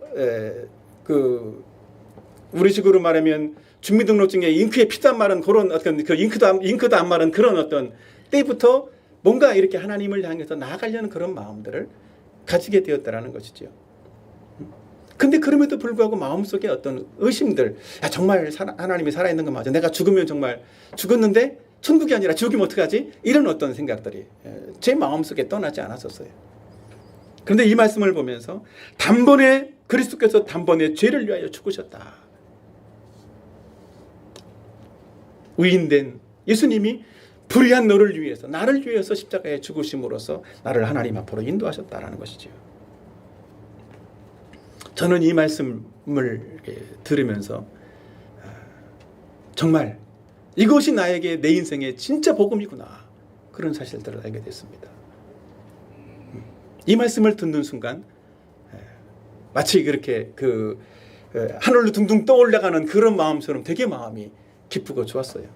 Speaker 1: 우리식으로 말하면 주민등록증에 잉크에 피도 안 마른 그런 어떤 그 잉크도 안 마른 그런 어떤 때부터 뭔가 이렇게 하나님을 향해서 나아가려는 그런 마음들을 가지게 되었다라는 것이죠. 근데 그럼에도 불구하고 마음속에 어떤 의심들, 정말 하나님이 살아있는 거 맞아, 내가 죽으면 정말 죽었는데 천국이 아니라 지옥이면 어떡하지? 이런 어떤 생각들이 제 마음속에 떠나지 않았었어요. 그런데 이 말씀을 보면서 단번에 그리스도께서 단번에 죄를 위하여 죽으셨다. 의인된 예수님이 불의한 너를 위해서, 나를 위해서 십자가에 죽으심으로써 나를 하나님 앞으로 인도하셨다라는 것이죠. 저는 이 말씀을 들으면서 정말 이것이 나에게 내 인생의 진짜 복음이구나, 그런 사실들을 알게 됐습니다. 이 말씀을 듣는 순간 마치 그렇게 하늘로 둥둥 떠올라가는 그런 마음처럼 되게 마음이 기쁘고 좋았어요.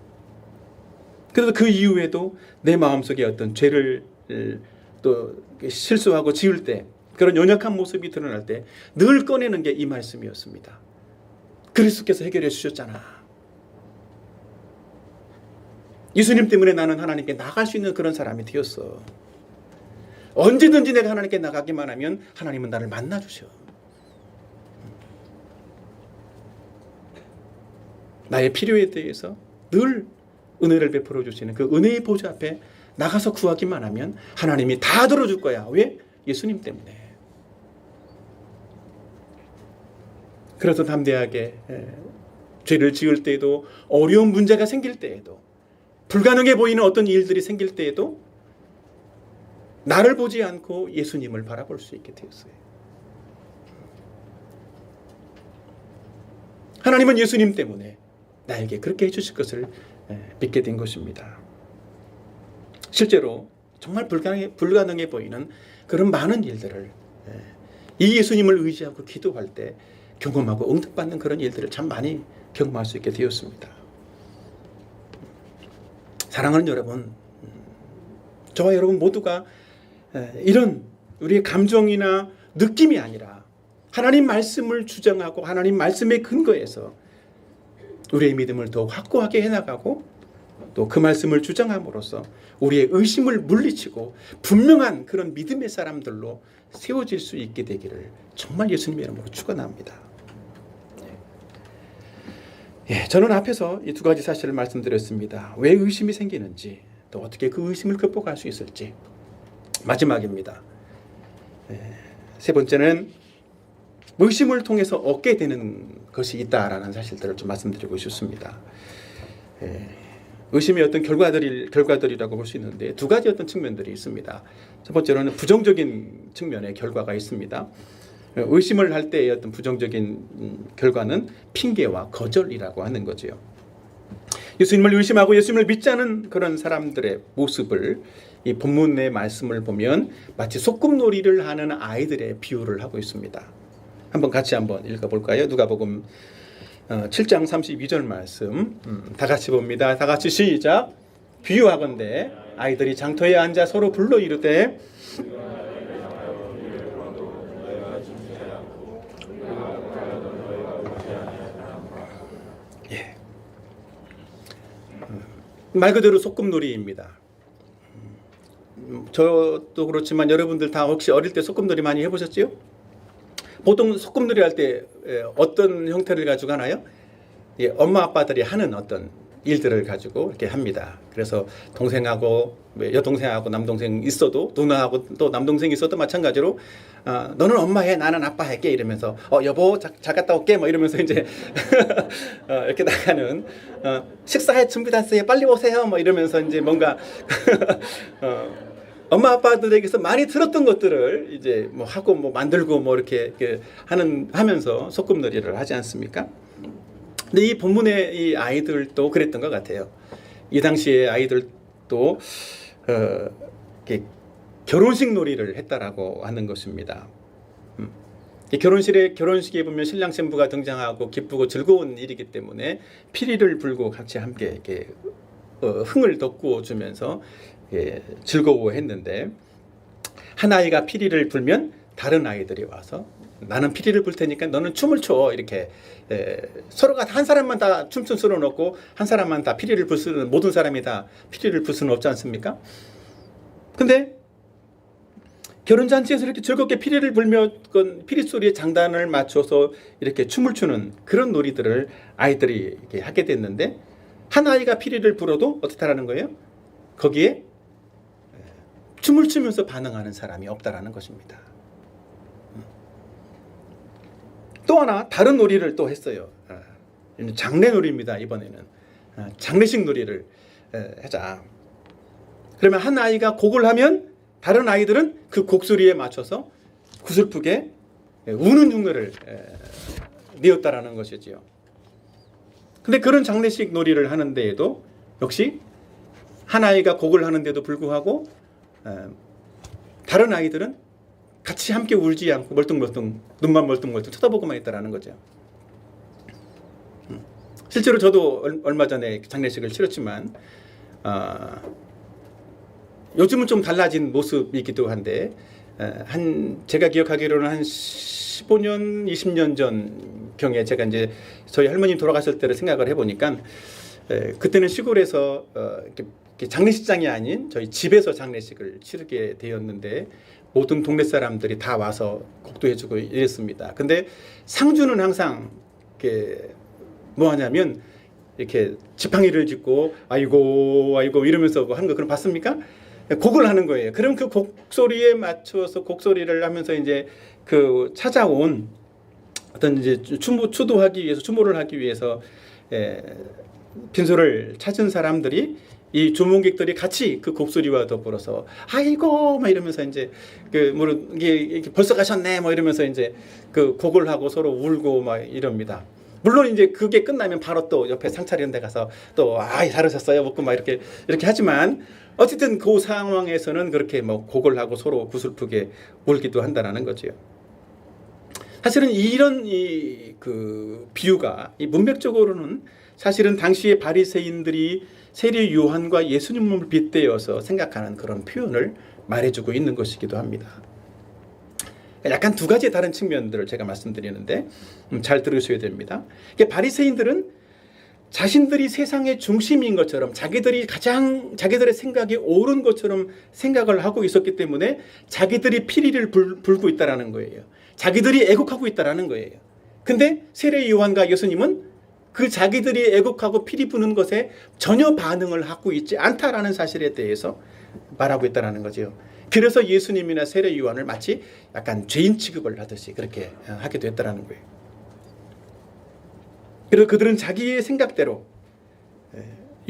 Speaker 1: 그래서 그 이후에도 내 마음속에 어떤 죄를 또 실수하고 지을 때, 그런 연약한 모습이 드러날 때 늘 꺼내는 게 이 말씀이었습니다. 그리스도께서 해결해 주셨잖아. 예수님 때문에 나는 하나님께 나갈 수 있는 그런 사람이 되었어. 언제든지 내가 하나님께 나가기만 하면 하나님은 나를 만나주셔. 나의 필요에 대해서 늘 은혜를 베풀어 주시는 그 은혜의 보좌 앞에 나가서 구하기만 하면 하나님이 다 들어줄 거야. 왜? 예수님 때문에. 그래서 담대하게 죄를 지을 때에도, 어려운 문제가 생길 때에도, 불가능해 보이는 어떤 일들이 생길 때에도 나를 보지 않고 예수님을 바라볼 수 있게 되었어요. 하나님은 예수님 때문에 나에게 그렇게 해주실 것을 믿게 된 것입니다. 실제로 정말 불가능해 보이는 그런 많은 일들을 이 예수님을 의지하고 기도할 때 경험하고 응답받는 그런 일들을 참 많이 경험할 수 있게 되었습니다. 사랑하는 여러분, 저와 여러분 모두가 이런 우리의 감정이나 느낌이 아니라 하나님 말씀을 주장하고 하나님 말씀의 근거에서 우리의 믿음을 더 확고하게 해나가고 또 그 말씀을 주장함으로써 우리의 의심을 물리치고 분명한 그런 믿음의 사람들로 세워질 수 있게 되기를 정말 예수님의 이름으로 축원합니다. 저는 앞에서 이 두 가지 사실을 말씀드렸습니다. 왜 의심이 생기는지, 또 어떻게 그 의심을 극복할 수 있을지. 마지막입니다. 세 번째는 의심을 통해서 얻게 되는 것이 있다라는 사실들을 좀 말씀드리고 싶습니다. 의심의 어떤 결과들이라고 볼 수 있는데 두 가지 어떤 측면들이 있습니다. 첫 번째로는 부정적인 측면의 결과가 있습니다. 의심을 할 때의 어떤 부정적인 결과는 핑계와 거절이라고 하는 거죠. 예수님을 의심하고 예수님을 믿지 않은 그런 사람들의 모습을 이 본문의 말씀을 보면 마치 소꿉놀이를 하는 아이들의 비유를 하고 있습니다. 같이 한번 읽어볼까요? 누가복음 7장 32절 말씀 다 같이 봅니다. 다 같이 시작. 비유하건대 아이들이 장터에 앉아 서로 불러 이르되 말 그대로 소꿉놀이입니다. 저도 그렇지만 여러분들 다 혹시 어릴 때 소꿉놀이 많이 해보셨지요? 보통 소꿉놀이 할 때 어떤 형태를 가지고 하나요? 엄마 아빠들이 하는 어떤 일들을 가지고 이렇게 합니다. 그래서 동생하고 여동생하고 남동생 있어도, 누나하고 또 남동생 있어도 마찬가지로 너는 엄마 해, 나는 아빠 할게 이러면서 여보 잘 갔다 올게 뭐 이러면서 이제 이렇게 나가는 식사해 준비됐어요 빨리 오세요 뭐 이러면서 이제 뭔가 엄마 아빠들에게서 많이 들었던 것들을 이제 뭐 하고 뭐 만들고 뭐 이렇게 하면서 소꿉놀이를 하지 않습니까? 근데 이 본문의 이 아이들도 그랬던 것 같아요. 이 당시에 아이들도 결혼식 놀이를 했다라고 하는 것입니다. 결혼식에 보면 신랑 신부가 등장하고 기쁘고 즐거운 일이기 때문에 피리를 불고 같이 함께 이렇게 흥을 돋구어 주면서 즐거워했는데, 한 아이가 피리를 불면 다른 아이들이 와서 나는 피리를 불 테니까 너는 춤을 춰 이렇게 서로가 한 사람만 다 춤춘 수는 없고 한 사람만 다 피리를 불 수는, 모든 사람이 다 피리를 불 수는 없지 않습니까? 근데 결혼잔치에서 이렇게 즐겁게 피리를 불며 피리 소리에 장단을 맞춰서 이렇게 춤을 추는 그런 놀이들을 아이들이 이렇게 하게 됐는데, 한 아이가 피리를 불어도 어떻게 하라는 거예요? 거기에 춤을 추면서 반응하는 사람이 없다라는 것입니다. 또 하나 다른 놀이를 또 했어요. 장례 놀이입니다. 이번에는 장례식 놀이를 하자. 그러면 한 아이가 곡을 하면 다른 아이들은 그 곡소리에 맞춰서 구슬프게 우는 흉내를 내었다라는 것이지요. 근데 그런 장례식 놀이를 하는 데에도 역시 한 아이가 곡을 하는데도 불구하고 다른 아이들은 같이 함께 울지 않고 멀뚱멀뚱 눈만 멀뚱멀뚱 쳐다보고만 있다라는 거죠. 실제로 저도 얼마 전에 장례식을 치렀지만 요즘은 좀 달라진 모습이기도 한데 제가 기억하기로는 한 15년, 20년 전 경에 제가 이제 저희 할머님 돌아가실 때를 생각을 해보니까 그때는 시골에서 이렇게 장례식장이 아닌 저희 집에서 장례식을 치르게 되었는데 모든 동네 사람들이 다 와서 곡도해주고 이랬습니다. 근데 상주는 항상 이렇게 뭐 하냐면 이렇게 지팡이를 짚고 아이고 아이고 이러면서 한 거 그럼 봤습니까? 곡을 하는 거예요. 그럼 그 곡소리에 맞춰서 곡소리를 하면서 이제 그 찾아온 어떤 이제 추도하기 위해서 추모를 하기 위해서 빈소를 찾은 사람들이 이 조문객들이 같이 그 곡소리와 더불어서 아이고 막 이러면서 이제 이게 벌써 가셨네 뭐 이러면서 이제 그 곡을 하고 서로 울고 막 이럽니다. 물론 이제 그게 끝나면 바로 또 옆에 상차리는 데 가서 또 잘하셨어요 먹고 막 이렇게 하지만 어쨌든 그 상황에서는 그렇게 뭐 곡을 하고 서로 구슬프게 울기도 한다라는 거죠. 사실은 이런 그 비유가 문맥적으로는 사실은 당시의 바리새인들이 세례 요한과 예수님을 빗대어서 생각하는 그런 표현을 말해주고 있는 것이기도 합니다. 약간 두 가지 다른 측면들을 제가 말씀드리는데 잘 들으셔야 됩니다. 바리새인들은 자신들이 세상의 중심인 것처럼 자기들의 생각이 옳은 것처럼 생각을 하고 있었기 때문에 자기들이 피리를 불고 있다라는 거예요. 자기들이 애국하고 있다라는 거예요. 근데 세례 요한과 예수님은 그 자기들이 애국하고 피리 부는 것에 전혀 반응을 하고 있지 않다라는 사실에 대해서 말하고 있다라는 거죠. 그래서 예수님이나 세례 요한을 마치 약간 죄인 취급을 하듯이 그렇게 하게 됐다라는 거예요. 그래서 그들은 자기의 생각대로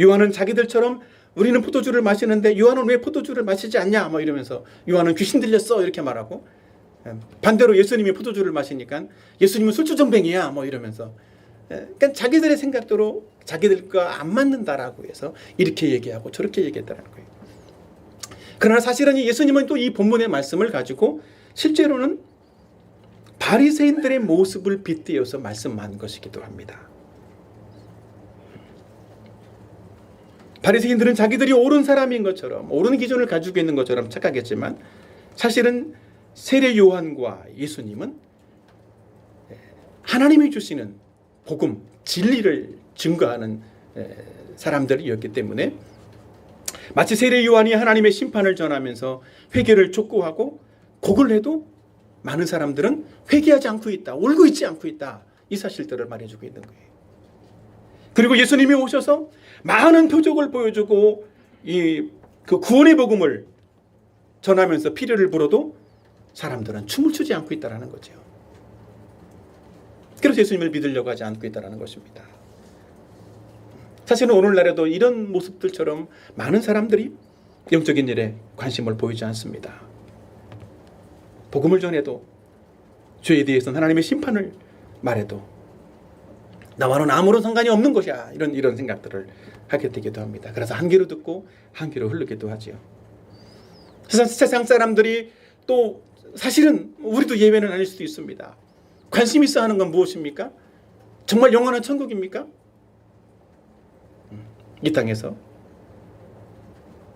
Speaker 1: 요한은 자기들처럼 우리는 포도주를 마시는데 요한은 왜 포도주를 마시지 않냐 뭐 이러면서 요한은 귀신 들렸어 이렇게 말하고 반대로 예수님이 포도주를 마시니까 예수님은 술주정뱅이야 뭐 이러면서 그러니까 자기들의 생각대로 자기들과 안 맞는다라고 해서 이렇게 얘기하고 저렇게 얘기했다는 거예요. 그러나 사실은 예수님은 또 이 본문의 말씀을 가지고 실제로는 바리새인들의 모습을 빗대어서 말씀한 것이기도 합니다. 바리새인들은 자기들이 옳은 사람인 것처럼 옳은 기준을 가지고 있는 것처럼 착각했지만 사실은 세례 요한과 예수님은 하나님이 주시는 복음, 진리를 증거하는 사람들이었기 때문에 마치 세례 요한이 하나님의 심판을 전하면서 회개를 촉구하고 곡을 해도 많은 사람들은 회개하지 않고 있다, 울고 있지 않고 있다, 이 사실들을 말해주고 있는 거예요. 그리고 예수님이 오셔서 많은 표적을 보여주고 그 구원의 복음을 전하면서 피리를 불어도 사람들은 춤을 추지 않고 있다는 거죠. 그래서 예수님을 믿으려고 하지 않고 있다는 것입니다. 사실은 오늘날에도 이런 모습들처럼 많은 사람들이 영적인 일에 관심을 보이지 않습니다. 복음을 전해도 죄에 대해서는 하나님의 심판을 말해도 나와는 아무런 상관이 없는 것이야 이런 생각들을 하게 되기도 합니다. 그래서 한 귀로 듣고 한 귀로 흐르기도 하지요. 세상 사람들이 또 사실은 우리도 예외는 아닐 수도 있습니다. 관심 있어 하는 건 무엇입니까? 정말 영원한 천국입니까? 이 땅에서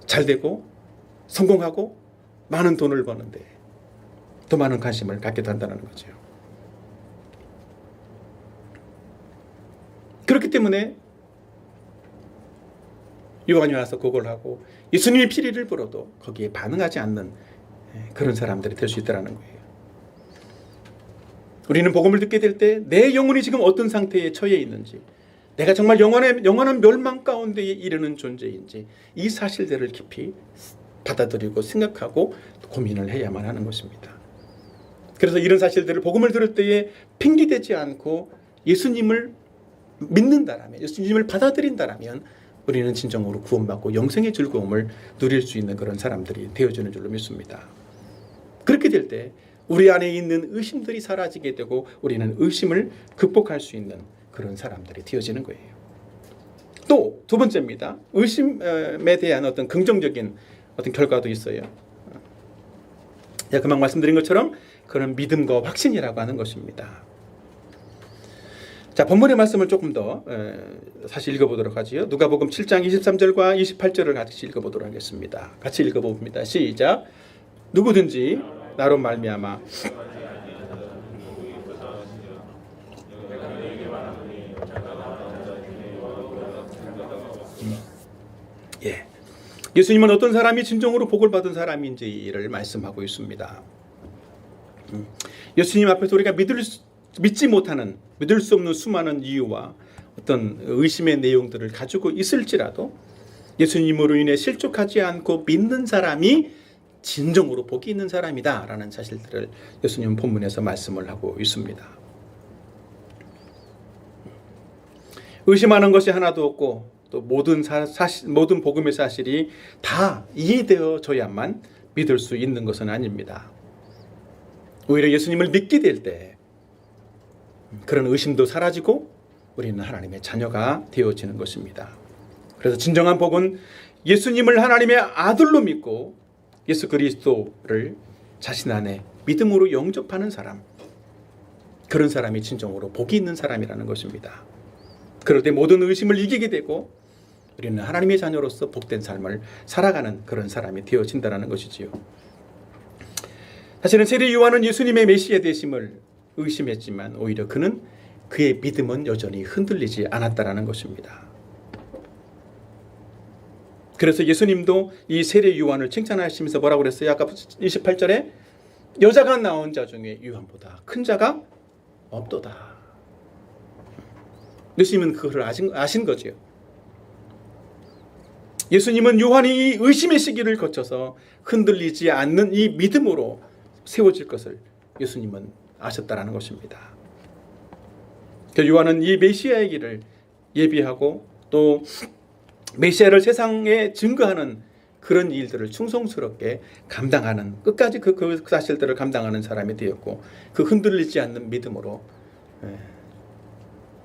Speaker 1: 잘되고 성공하고 많은 돈을 버는데 더 많은 관심을 갖기도 한다는 거죠. 그렇기 때문에 요한이 와서 곡을 하고 예수님의 피리를 불어도 거기에 반응하지 않는 그런 사람들이 될 수 있다는 거예요. 우리는 복음을 듣게 될 때 내 영혼이 지금 어떤 상태에 처해 있는지, 내가 정말 영원한 멸망 가운데 이르는 존재인지 이 사실들을 깊이 받아들이고 생각하고 고민을 해야만 하는 것입니다. 그래서 이런 사실들을 복음을 들을 때에 핑계대지 않고 예수님을 믿는다라면, 예수님을 받아들인다라면 우리는 진정으로 구원받고 영생의 즐거움을 누릴 수 있는 그런 사람들이 되어지는 줄로 믿습니다. 그렇게 될 때 우리 안에 있는 의심들이 사라지게 되고 우리는 의심을 극복할 수 있는 그런 사람들이 되어지는 거예요. 또 두 번째입니다. 의심에 대한 어떤 긍정적인 어떤 결과도 있어요. 금방 말씀드린 것처럼 그런 믿음과 확신이라고 하는 것입니다. 자, 본문의 말씀을 조금 더 다시 읽어보도록 하지요. 누가복음 7장 23절과 28절을 같이 읽어보도록 하겠습니다. 같이 읽어봅니다. 시작. 누구든지 나로 말미암아 예. 예수님은 어떤 사람이 진정으로 복을 받은 사람인지를 말씀하고 있습니다. 예수님 앞에서 우리가 믿지 못하는, 믿을 수 없는 수많은 이유와 어떤 의심의 내용들을 가지고 있을지라도 예수님으로 인해 실족하지 않고 믿는 사람이 진정으로 복이 있는 사람이다 라는 사실들을 예수님 본문에서 말씀을 하고 있습니다. 의심하는 것이 하나도 없고 또 모든 복음의 사실이 다 이해되어져야만 믿을 수 있는 것은 아닙니다. 오히려 예수님을 믿게 될 때 그런 의심도 사라지고 우리는 하나님의 자녀가 되어지는 것입니다. 그래서 진정한 복은 예수님을 하나님의 아들로 믿고 예수 그리스도를 자신 안에 믿음으로 영접하는 사람, 그런 사람이 진정으로 복이 있는 사람이라는 것입니다. 그럴 때 모든 의심을 이기게 되고 우리는 하나님의 자녀로서 복된 삶을 살아가는 그런 사람이 되어진다는 것이지요. 사실은 세례 요한은 예수님의 메시아 되심을 의심했지만 오히려 그의 믿음은 여전히 흔들리지 않았다는 것입니다. 그래서 예수님도 이 세례 요한을 칭찬하시면서 뭐라고 그랬어요? 아까 28절에 여자가 낳은 자 중에 요한보다 큰 자가 없도다. 예수님은 그것을 아신 거죠. 예수님은 요한이 이 의심의 시기를 거쳐서 흔들리지 않는 이 믿음으로 세워질 것을 예수님은 아셨다라는 것입니다. 요한은 이 메시아의 길을 예비하고 또 메시아를 세상에 증거하는 그런 일들을 충성스럽게 감당하는, 끝까지 그 사실들을 감당하는 사람이 되었고 그 흔들리지 않는 믿음으로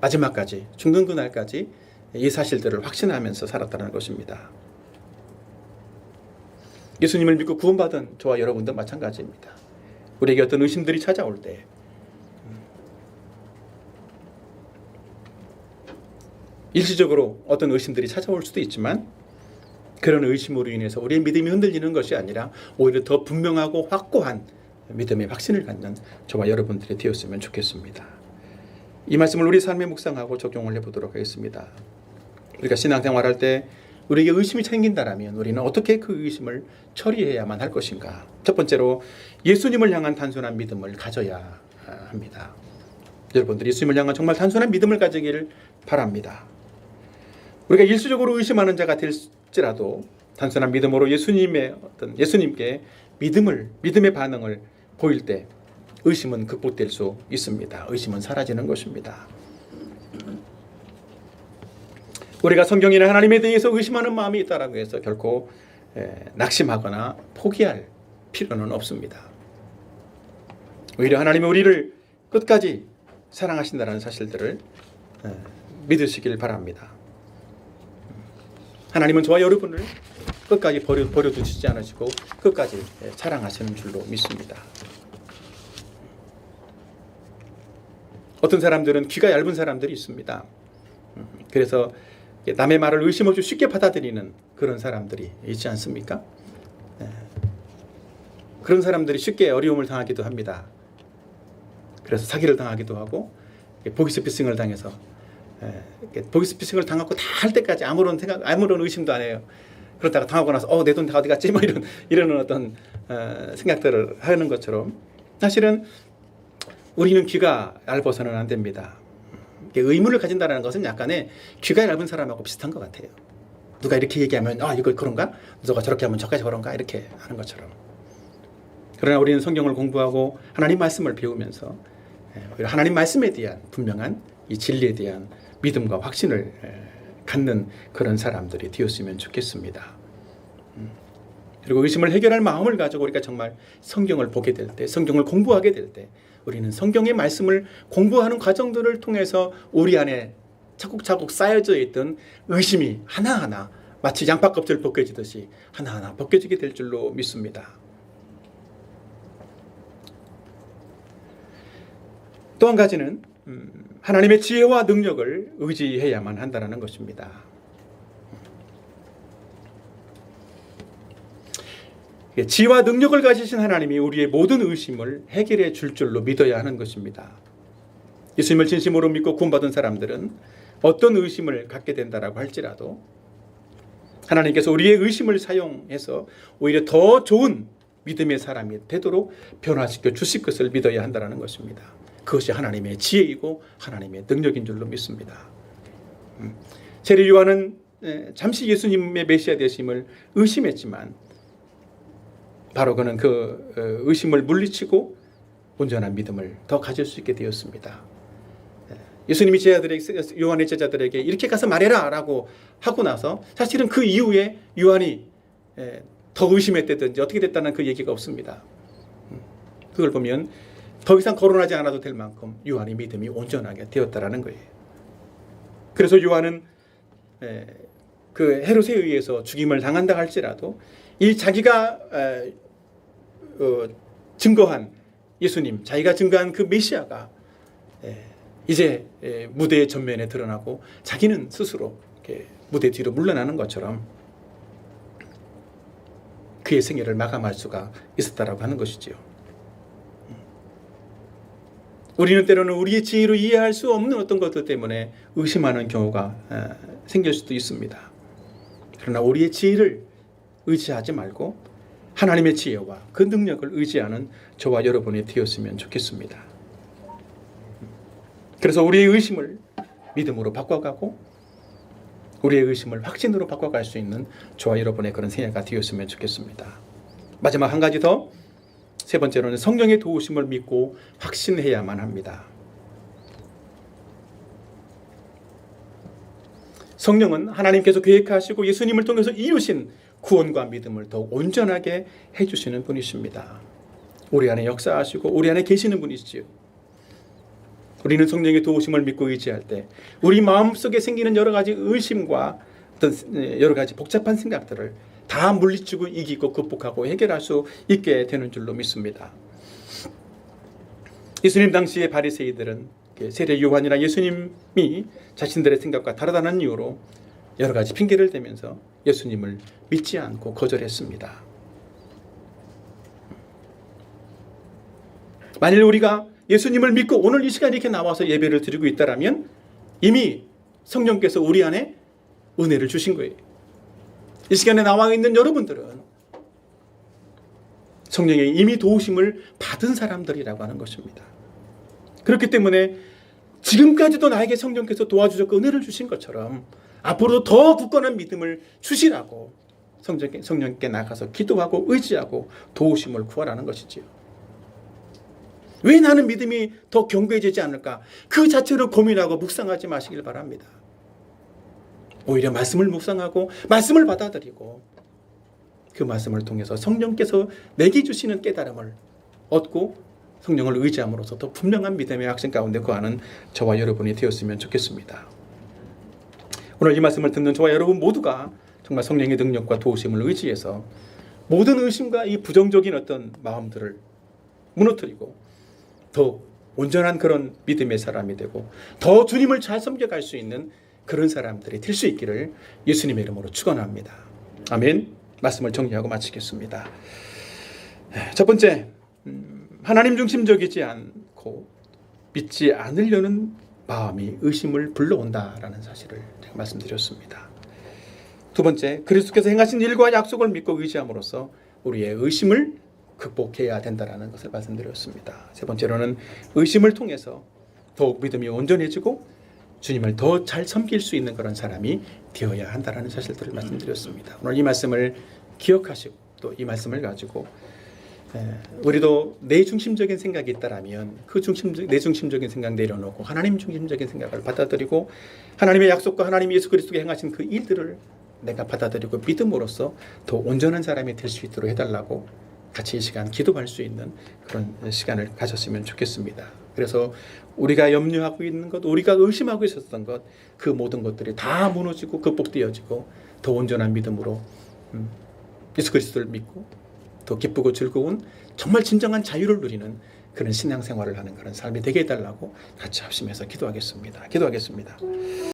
Speaker 1: 마지막까지, 죽는 그날까지 이 사실들을 확신하면서 살았다는 것입니다. 예수님을 믿고 구원받은 저와 여러분도 마찬가지입니다. 우리에게 어떤 의심들이 찾아올 때 일시적으로 어떤 의심들이 찾아올 수도 있지만 그런 의심으로 인해서 우리의 믿음이 흔들리는 것이 아니라 오히려 더 분명하고 확고한 믿음의 확신을 갖는 저와 여러분들이 되었으면 좋겠습니다. 이 말씀을 우리 삶에 묵상하고 적용을 해보도록 하겠습니다. 우리가 신앙생활할 때 우리에게 의심이 생긴다면 우리는 어떻게 그 의심을 처리해야만 할 것인가? 첫 번째로 예수님을 향한 단순한 믿음을 가져야 합니다. 여러분들이 예수님을 향한 정말 단순한 믿음을 가지기를 바랍니다. 우리가 일시적으로 의심하는 자가 될지라도 단순한 믿음으로 예수님께 믿음의 반응을 보일 때 의심은 극복될 수 있습니다. 의심은 사라지는 것입니다. 우리가 성경이나 하나님에 대해서 의심하는 마음이 있다라고 해서 결코 낙심하거나 포기할 필요는 없습니다. 오히려 하나님은 우리를 끝까지 사랑하신다는 사실들을 믿으시길 바랍니다. 하나님은 저와 여러분을 끝까지 버려두시지 않으시고 끝까지 사랑하시는 줄로 믿습니다. 어떤 사람들은 귀가 얇은 사람들이 있습니다. 그래서 남의 말을 의심 없이 쉽게 받아들이는 그런 사람들이 있지 않습니까? 그런 사람들이 쉽게 어려움을 당하기도 합니다. 그래서 사기를 당하기도 하고 보기스피싱을 당해서 보기스피싱을 당하고 다 할 때까지 아무런 의심도 안 해요. 그러다가 당하고 나서 내 돈 다 어디 갔지? 뭐 이런 어떤 생각들을 하는 것처럼 사실은 우리는 귀가 얇아서는 안 됩니다. 의문을 가진다는 것은 약간의 귀가 얇은 사람하고 비슷한 것 같아요. 누가 이렇게 얘기하면 이거 그런가? 누가 저렇게 하면 저까지 그런가? 이렇게 하는 것처럼. 그러나 우리는 성경을 공부하고 하나님 말씀을 배우면서 하나님 말씀에 대한 분명한 이 진리에 대한 믿음과 확신을 갖는 그런 사람들이 되었으면 좋겠습니다. 그리고 의심을 해결할 마음을 가지고 우리가 정말 성경을 보게 될 때, 성경을 공부하게 될 때 우리는 성경의 말씀을 공부하는 과정들을 통해서 우리 안에 차곡차곡 쌓여져 있던 의심이 하나하나 마치 양파 껍질 벗겨지듯이 하나하나 벗겨지게 될 줄로 믿습니다. 또 한 가지는 하나님의 지혜와 능력을 의지해야만 한다는 것입니다. 지혜와 능력을 가지신 하나님이 우리의 모든 의심을 해결해 줄 줄로 믿어야 하는 것입니다. 예수님을 진심으로 믿고 구원받은 사람들은 어떤 의심을 갖게 된다라고 할지라도 하나님께서 우리의 의심을 사용해서 오히려 더 좋은 믿음의 사람이 되도록 변화시켜 주실 것을 믿어야 한다는 것입니다. 그것이 하나님의 지혜이고 하나님의 능력인 줄로 믿습니다. 세례 요한은 잠시 예수님의 메시아 되심을 의심했지만 바로 그는 그 의심을 물리치고 온전한 믿음을 더 가질 수 있게 되었습니다. 예수님이 요한의 제자들에게 이렇게 가서 말해라 라고 하고 나서 사실은 그 이후에 요한이 더 의심했다든지 어떻게 됐다는 그 얘기가 없습니다. 그걸 보면 더 이상 거론하지 않아도 될 만큼 요한의 믿음이 온전하게 되었다라는 거예요. 그래서 요한은 그 헤롯에 의해서 죽임을 당한다 할지라도 이 자기가 증거한 예수님, 자기가 증거한 그 메시아가 이제 무대의 전면에 드러나고 자기는 스스로 이렇게 무대 뒤로 물러나는 것처럼 그의 생애를 마감할 수가 있었다라고 하는 것이지요. 우리는 때로는 우리의 지혜로 이해할 수 없는 어떤 것들 때문에 의심하는 경우가 생길 수도 있습니다. 그러나 우리의 지혜를 의지하지 말고 하나님의 지혜와 그 능력을 의지하는 저와 여러분이 되었으면 좋겠습니다. 그래서 우리의 의심을 믿음으로 바꿔가고 우리의 의심을 확신으로 바꿔갈 수 있는 저와 여러분의 그런 생애가 되었으면 좋겠습니다. 마지막 한 가지 더, 세 번째로는 성령의 도우심을 믿고 확신해야만 합니다. 성령은 하나님께서 계획하시고 예수님을 통해서 이루신 구원과 믿음을 더욱 온전하게 해주시는 분이십니다. 우리 안에 역사하시고 우리 안에 계시는 분이시지요. 우리는 성령의 도우심을 믿고 의지할 때 우리 마음속에 생기는 여러 가지 의심과 어떤 여러 가지 복잡한 생각들을 다 물리치고 이기고 극복하고 해결할 수 있게 되는 줄로 믿습니다. 예수님 당시의 바리새이들은 세례 요한이나 예수님이 자신들의 생각과 다르다는 이유로 여러 가지 핑계를 대면서 예수님을 믿지 않고 거절했습니다. 만일 우리가 예수님을 믿고 오늘 이 시간에 이렇게 나와서 예배를 드리고 있다라면 이미 성령께서 우리 안에 은혜를 주신 거예요. 이 시간에 나와 있는 여러분들은 성령의 이미 도우심을 받은 사람들이라고 하는 것입니다. 그렇기 때문에 지금까지도 나에게 성령께서 도와주셨고 은혜를 주신 것처럼 앞으로도 더 굳건한 믿음을 주시라고 성령께 나가서 기도하고 의지하고 도우심을 구하라는 것이지요. 왜 나는 믿음이 더 견고해지지 않을까? 그 자체로 고민하고 묵상하지 마시길 바랍니다. 오히려 말씀을 묵상하고 말씀을 받아들이고 그 말씀을 통해서 성령께서 내게 주시는 깨달음을 얻고 성령을 의지함으로써 더 분명한 믿음의 확신 가운데 거하는 저와 여러분이 되었으면 좋겠습니다. 오늘 이 말씀을 듣는 저와 여러분 모두가 정말 성령의 능력과 도우심을 의지해서 모든 의심과 이 부정적인 어떤 마음들을 무너뜨리고 더 온전한 그런 믿음의 사람이 되고 더 주님을 잘 섬겨갈 수 있는 그런 사람들이 될 수 있기를 예수님의 이름으로 축원합니다. 아멘. 말씀을 정리하고 마치겠습니다. 첫 번째, 하나님 중심적이지 않고 믿지 않으려는 마음이 의심을 불러온다라는 사실을 제가 말씀드렸습니다. 두 번째, 그리스도께서 행하신 일과 약속을 믿고 의지함으로써 우리의 의심을 극복해야 된다라는 것을 말씀드렸습니다. 세 번째로는 의심을 통해서 더욱 믿음이 온전해지고 주님을 더 잘 섬길 수 있는 그런 사람이 되어야 한다라는 사실들을 말씀드렸습니다. 오늘 이 말씀을 기억하시고 또 이 말씀을 가지고 우리도 내 중심적인 생각이 있다라면 그 내 중심적인 생각 내려놓고 하나님 중심적인 생각을 받아들이고 하나님의 약속과 하나님 예수 그리스도가 행하신 그 일들을 내가 받아들이고 믿음으로써 더 온전한 사람이 될 수 있도록 해달라고 같이 이 시간 기도할 수 있는 그런 시간을 가졌으면 좋겠습니다. 그래서 우리가 염려하고 있는 것, 우리가 의심하고 있었던 것, 그 모든 것들이 다 무너지고 극복되어지고 더 온전한 믿음으로 예수 그리스도를 믿고 더 기쁘고 즐거운 정말 진정한 자유를 누리는 그런 신앙생활을 하는 그런 삶이 되게 해달라고 같이 합심해서 기도하겠습니다. 기도하겠습니다.